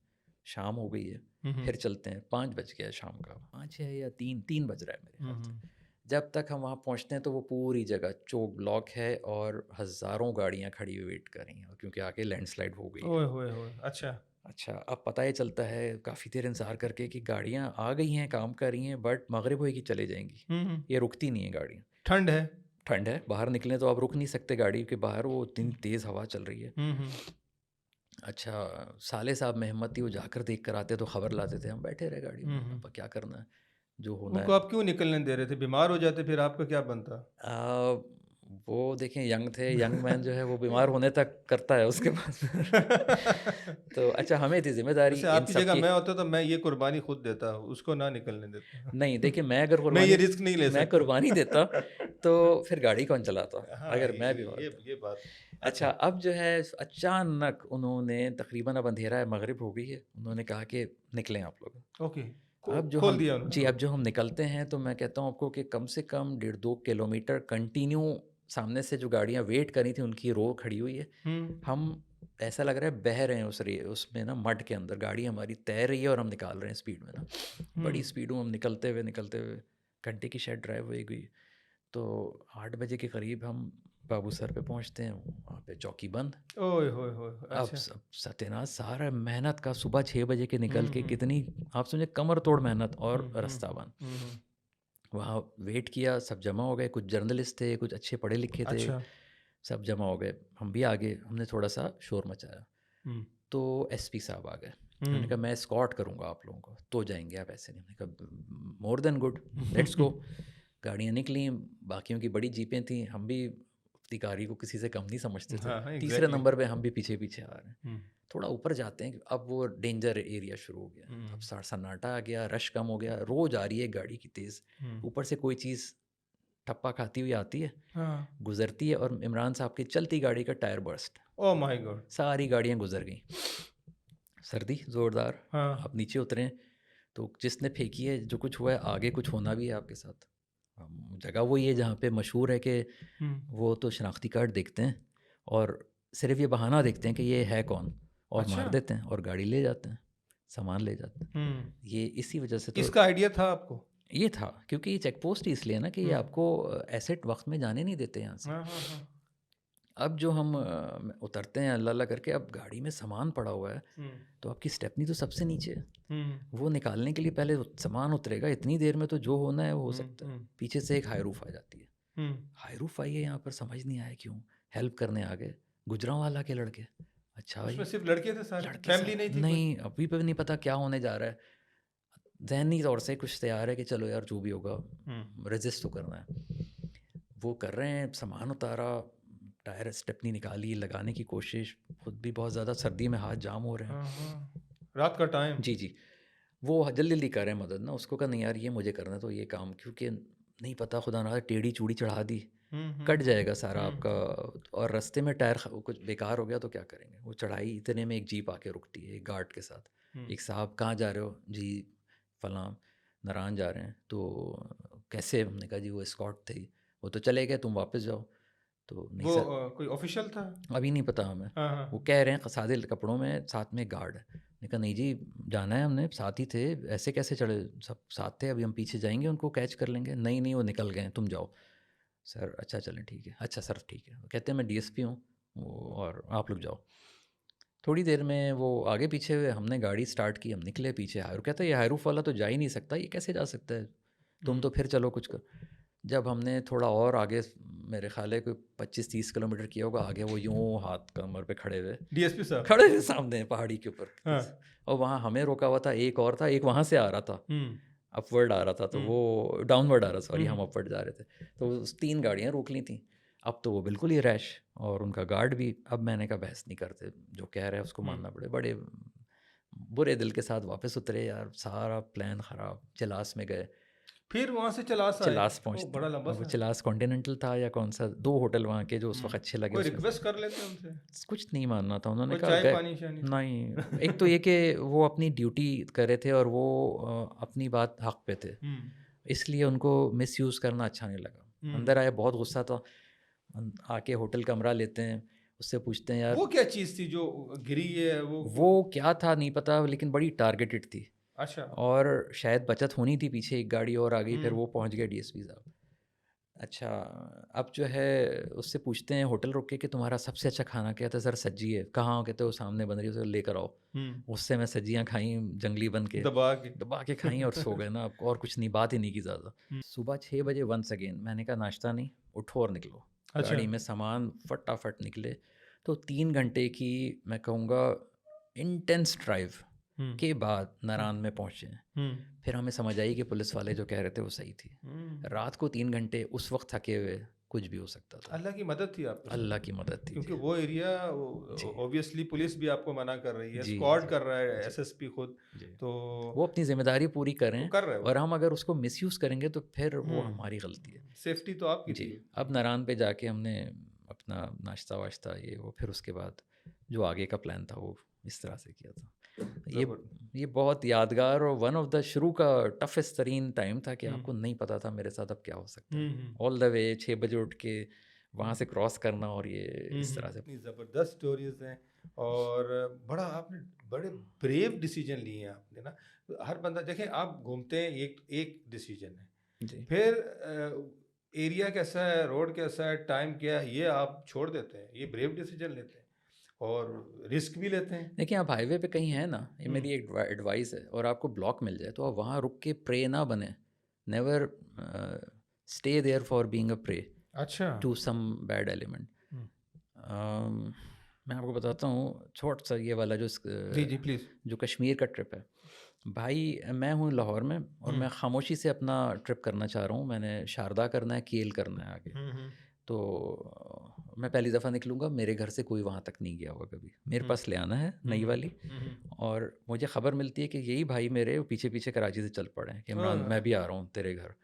शाम हो गई है, फिर चलते हैं। 5 बज गया शाम का, 5 है या 3 बज रहा है मेरे ख्याल से। जब तक हम वहाँ पहुँचते हैं तो वो पूरी जगह चोक ब्लॉक है और हज़ारों गाड़ियाँ खड़ी हुई वेट कर रही हैं, और क्योंकि आगे लैंडस्लाइड हो गई है। ओए होए होए, अच्छा। अच्छा, अब पता ये चलता है काफ़ी देर इंतज़ार करके कि गाड़ियाँ आ गई हैं, काम कर रही हैं, बट मगरिब होएगी चले जाएंगी। ये रुकती नहीं है गाड़ियाँ। ठंड है। ठंड है, बाहर निकलें तो आप रुक नहीं सकते गाड़ी के बाहर, वो इतनी तेज़ हवा चल रही है। अच्छा, साले साहब में हिम्मत थी, वो जाकर देख कर आते तो खबर लाते थे, हम बैठे रहे गाड़ी में, अब क्या करना है, जो होना उनको है। आप क्यों निकलने दे रहे थे? बीमार हो जाते फिर आपका क्या बनता? आ, वो देखें यंग थे, यंग मैन जो है वो बीमार होने तक करता है उसके बाद। तो अच्छा, हमें थी जिम्मेदारी वैसे इन आपकी सब जगह की। मैं होता तो मैं ये कुर्बानी खुद देता, उसको ना निकलने देता। नहीं देखिए, मैं अगर मैं ये कुर्बानी रिस्क नहीं ले मैं सकता। कुर्बानी देता तो फिर गाड़ी कौन चलाता हाँ, अगर मैं बीमार था। ये बात। अच्छा, अच्छा। अब जो है अचानक उन्होंने तकरीबन, अब अंधेरा है, मगरिब हो गई है, उन्होंने कहा कि निकलें आप लोग। ओके। अब जो खोल हम दिया जी, उन्होंने। अब जो हम निकलते हैं तो मैं कहता हूँ आपको कि कम से कम 1.5-2 किलोमीटर कंटिन्यू सामने से जो गाड़ियाँ वेट करी थी उनकी रो खड़ी हुई है। हम ऐसा लग रहा है बह रहे हैं उसमें ना, मड के अंदर गाड़ी हमारी तैर रही है और हम निकाल रहे हैं स्पीड में ना, बड़ी स्पीड में हम निकलते हुए घंटे की शायद ड्राइव होएगी। तो 8 बजे के करीब हम बाबू सर पे पहुंचते हैं, वहाँ पे चौकी बंद। ओए होए होए, अब अच्छा। सब सत्यानाश, सारा मेहनत का, सुबह 6 बजे के निकल के कितनी, आप समझे, कमर तोड़ मेहनत, और रास्ता बंद। वहाँ वेट किया, सब जमा हो गए, कुछ जर्नलिस्ट थे, कुछ अच्छे पढ़े लिखे थे, अच्छा। सब जमा हो गए, हम भी आगे, हमने थोड़ा सा शोर मचाया। तो एसपी साहब आ गए, उन्होंने कहा मैं एस्कॉर्ट करूँगा आप लोगों को, तो जाएंगे आप, ऐसे नहीं। हमने कहा more than good, let's go. गाड़ियाँ निकली, बाकियों की बड़ी जीपें थी, हम भी अधिकारी को किसी से कम नहीं समझते थे। हाँ हाँ, तीसरे एग्जैक्टली। नंबर पे हम भी पीछे पीछे आ रहे हैं। थोड़ा ऊपर जाते हैं, अब वो डेंजर एरिया शुरू हो गया, अब सन्नाटा आ गया, रश कम हो गया, रोज आ रही है गाड़ी की तेज़, ऊपर से कोई चीज़ ठप्पा खाती हुई आती है, हाँ। गुजरती है, और इमरान साहब की चलती गाड़ी का tyre burst, oh my God. सारी गाड़ियाँ गुजर गई। सर्दी ज़ोरदार, हाँ। आप नीचे उतरे तो जिसने फेंकी है, जो कुछ हुआ है, आगे कुछ होना भी है आपके साथ। जगह वही है जहाँ पे मशहूर है कि वो तो शनाख्ती कार्ड देखते हैं और सिर्फ ये बहाना देखते हैं कि ये है कौन, और अच्छा। मार देते हैं और गाड़ी ले जाते हैं, सामान ले जाते हैं। ये इसी वजह से तो इसका आइडिया था आपको? ये था, क्योंकि ये चेक पोस्ट ही इसलिए ना कि ये आपको एसेट वक्त में जाने नहीं देते यहाँ से। हाँ हाँ हाँ। अब जो हम उतरते हैं अल्लाह अल्लाह करके, अब गाड़ी में सामान पड़ा हुआ है, तो आपकी स्टेपनी तो सबसे नीचे है, वो निकालने के लिए पहले सामान उतरेगा, इतनी देर में तो जो होना है वो हो सकता है। पीछे से एक हाईरूफ आ जाती है, हाईरूफ आई है यहाँ पर, समझ नहीं आया क्यों, हेल्प करने आ गए, गुजरांवाला के लड़के। अच्छा भाई, उसमें सिर्फ लड़के थे सारे? लड़के फैमिली सारे नहीं थी कोई? नहीं, अभी भी नहीं पता क्या होने जा रहा है, जहनी तौर से कुछ तैयार है कि चलो यार जो भी होगा, रेजिस्ट तो करना है। वो कर रहे हैं, सामान उतारा, टायर स्टेपनी निकाली, लगाने की कोशिश, खुद भी बहुत ज़्यादा सर्दी में हाथ जाम हो रहे हैं। हाँ, रात का टाइम। जी जी, वो जल्दी जल्दी कर रहे हैं मदद ना, उसको कहा नहीं यार ये मुझे करना है, तो ये काम, क्योंकि नहीं पता, खुदा ना टेढ़ी चूड़ी चढ़ा दी, कट जाएगा सारा आपका, और रास्ते में टायर कुछ बेकार हो गया तो क्या करेंगे। वो चढ़ाई, इतने में एक जीप आके रुकती है, एक गार्ड के साथ। एक साहब, कहाँ जा रहे हो जी? फलां नारायण जा रहे हैं। तो कैसे? हमने कहा जी वो एस्कॉर्ट थे, वो तो चले गए, तुम वापस जाओ। तो नहीं वो सर, कोई ऑफिशियल था? अभी नहीं पता हमें। हाँ हाँ। वो कह रहे हैं सादे कपड़ों में, साथ में गार्ड है। मैंने कहा नहीं जी, जाना है, हमने साथ ही थे, ऐसे कैसे चढ़े? सब साथ थे, अभी हम पीछे जाएंगे, उनको कैच कर लेंगे। नहीं नहीं, वो निकल गए, तुम जाओ। सर अच्छा चलें, ठीक है। अच्छा सर ठीक है। कहते हैं मैं डीएसपी हूँ, और आप लोग जाओ। थोड़ी देर में वो आगे पीछे हुए, हमने गाड़ी स्टार्ट की, हम निकले पीछे। हायरू कहता है ये हायरूफ वाला तो जा ही नहीं सकता, ये कैसे जा सकता है, तुम तो फिर चलो कुछ कर। जब हमने थोड़ा और आगे, मेरे ख्याल है कोई 25-30 किलोमीटर किया होगा आगे, वो यूं हाथ कमर पे खड़े हुए, डीएसपी साहब खड़े हुए सामने पहाड़ी के ऊपर। हाँ। और वहाँ हमें रोका हुआ था, एक और था, एक वहाँ से आ रहा था, अपवर्ड आ रहा था, तो वो डाउनवर्ड आ रहा, सॉरी, हम अपवर्ड जा रहे थे। तो उस 3 गाड़ियाँ रोक ली थी। अब तो वो बिल्कुल ही रैश, और उनका गार्ड भी। अब मैंने कहा बहस नहीं करते, जो कह रहे हैं उसको मानना पड़े। बड़े बुरे दिल के साथ वापस उतरे यार, सारा प्लान ख़राब। चिलास में गए, फिर वहां से चलास आए? चिलास ओ, पहुँचते बड़ा हैं, लंबा और वो सा। चिलास कॉन्टिनेंटल था या कौन सा, 2 होटल वहाँ के जो उस वक्त अच्छे लगे कोई उसमें रिक्वेस्ट कर लेते हैं उनसे? कुछ नहीं मानना था। उन्होंने कोई कहा चाय गए पानी शानी? नहीं। एक तो ये कि वो अपनी ड्यूटी कर रहे थे, और वो अपनी बात हक पे थे, इसलिए उनको मिसयूज़ करना अच्छा नहीं लगा। अंदर आए, बहुत गुस्सा था। आके होटल कमरा लेते हैं, उससे पूछते हैं यार वो क्या चीज थी जो गिरी है वो क्या था नहीं पता, लेकिन बड़ी टारगेटेड थी। अच्छा। और शायद बचत होनी थी, पीछे एक गाड़ी और आ गई, फिर वो पहुंच गए डीएसपी साहब। अच्छा, अब जो है उससे पूछते हैं होटल रुक के कि तुम्हारा सबसे अच्छा खाना क्या था? सर सज्जी है। कहाँ? कहते हो सामने बन रही है, उसे लेकर आओ। उससे मैं सज्जियाँ खाई जंगली बन के, दबा के। दबा के खाई और सो गए ना, अब और कुछ नहीं, बात ही नहीं की ज़्यादा। सुबह 6 बजे वंस अगेन मैंने कहा नाश्ता नहीं, उठो और निकलो। अच्छा। गाड़ी में सामान फटाफट निकले। तो 3 घंटे की मैं कहूँगा इंटेंस ड्राइव के बाद नारायण में पहुँचे। फिर हमें समझ आई कि पुलिस वाले जो कह रहे थे वो सही थी। रात को 3 घंटे उस वक्त थके हुए कुछ भी हो सकता था। अल्लाह की मदद थी आपके साथ। अल्लाह की मदद थी क्योंकि जी। वो एरिया जी। ऑब्वियसली पुलिस भी आपको मना कर रही है, जी, स्क्वाड जी, कर रहा है, जी, एसएसपी खुद। जी। तो वो अपनी ज़िम्मेदारी पूरी कर रहे वो हैं कर रहे और हो। हम अगर उसको मिसयूज़ करेंगे तो फिर वो हमारी गलती है। सेफ्टी तो आपकी जी। थी। अब नारायण पे जाके हमने अपना नाश्ता-वाश्ता ये वो, फिर उसके बाद जो आगे का प्लान था वो इस तरह से किया था। ये जबर ये बहुत यादगार और वन ऑफ द शुरू का टफेस्ट तरीन टाइम था कि आपको नहीं पता था मेरे साथ अब क्या हो सकता है। ऑल द वे 6 बजे उठ के वहाँ से क्रॉस करना और ये इस तरह से। इतनी ज़बरदस्त स्टोरीज हैं और बड़ा आपने बड़े ब्रेव डिसीजन लिए हैं आपने ना। हर बंदा देखें, आप घूमते हैं, एक एक डिसीजन है, जी। फिर एरिया कैसा है, रोड कैसा है, टाइम क्या है, ये आप छोड़ देते हैं, ये ब्रेव डिसीजन लेते हैं और रिस्क भी लेते हैं। देखिए आप हाईवे पे कहीं हैं ना, ये मेरी एक एडवाइस है, और आपको ब्लॉक मिल जाए तो आप वहाँ रुक के प्रे ना बने। Never stay there for being a prey अच्छा। To some bad element. मैं आपको बताता हूँ छोटा सा ये वाला जो जी जी प्लीज़। जो कश्मीर का ट्रिप है भाई। मैं हूँ लाहौर में और मैं खामोशी से अपना ट्रिप करना चाह रहा हूँ। मैंने शारदा करना है, केल करना है आगे। तो मैं पहली दफ़ा निकलूँगा, मेरे घर से कोई वहाँ तक नहीं गया होगा कभी, मेरे पास ले आना है नई वाली। और मुझे ख़बर मिलती है कि यही भाई मेरे पीछे पीछे कराची से चल पड़े हैं कि इमरान मैं भी आ रहा हूँ तेरे घर।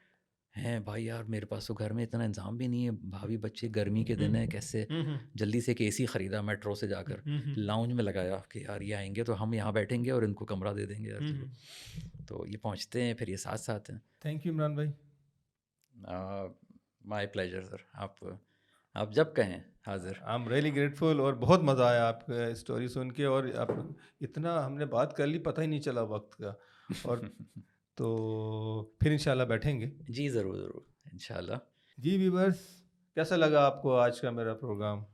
हैं भाई यार, मेरे पास तो घर में इतना इंतज़ाम भी नहीं है, भाभी बच्चे, गर्मी के दिन है, कैसे जल्दी से एक एसी ख़रीदा मेट्रो से जाकर, लाउंज में लगाया कि यार ये आएंगे तो हम यहाँ बैठेंगे और इनको कमरा दे देंगे यार चलो। तो ये पहुँचते हैं, फिर ये साथ साथ हैं। थैंक यू इमरान भाई। माय प्लेजर सर, आप जब कहें हाजिर। आई एम रियली ग्रेटफुल और बहुत मज़ा आया आपका स्टोरी सुन के, और आप इतना हमने बात कर ली, पता ही नहीं चला वक्त का। और तो फिर इंशाल्लाह बैठेंगे। जी ज़रूर ज़रूर इंशाल्लाह। जी व्यूअर्स, कैसा लगा आपको आज का मेरा प्रोग्राम?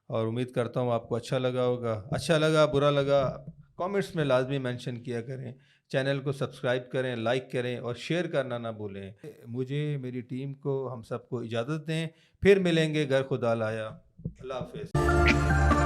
और उम्मीद करता हूँ आपको अच्छा लगा होगा। अच्छा लगा, बुरा लगा, कमेंट्स में लाजमी मेंशन किया करें। चैनल को सब्सक्राइब करें, लाइक करें और शेयर करना ना भूलें। मुझे, मेरी टीम को, हम सबको इजाज़त दें। फिर मिलेंगे घर खुदा लाया। अल्लाह हाफ़िज़।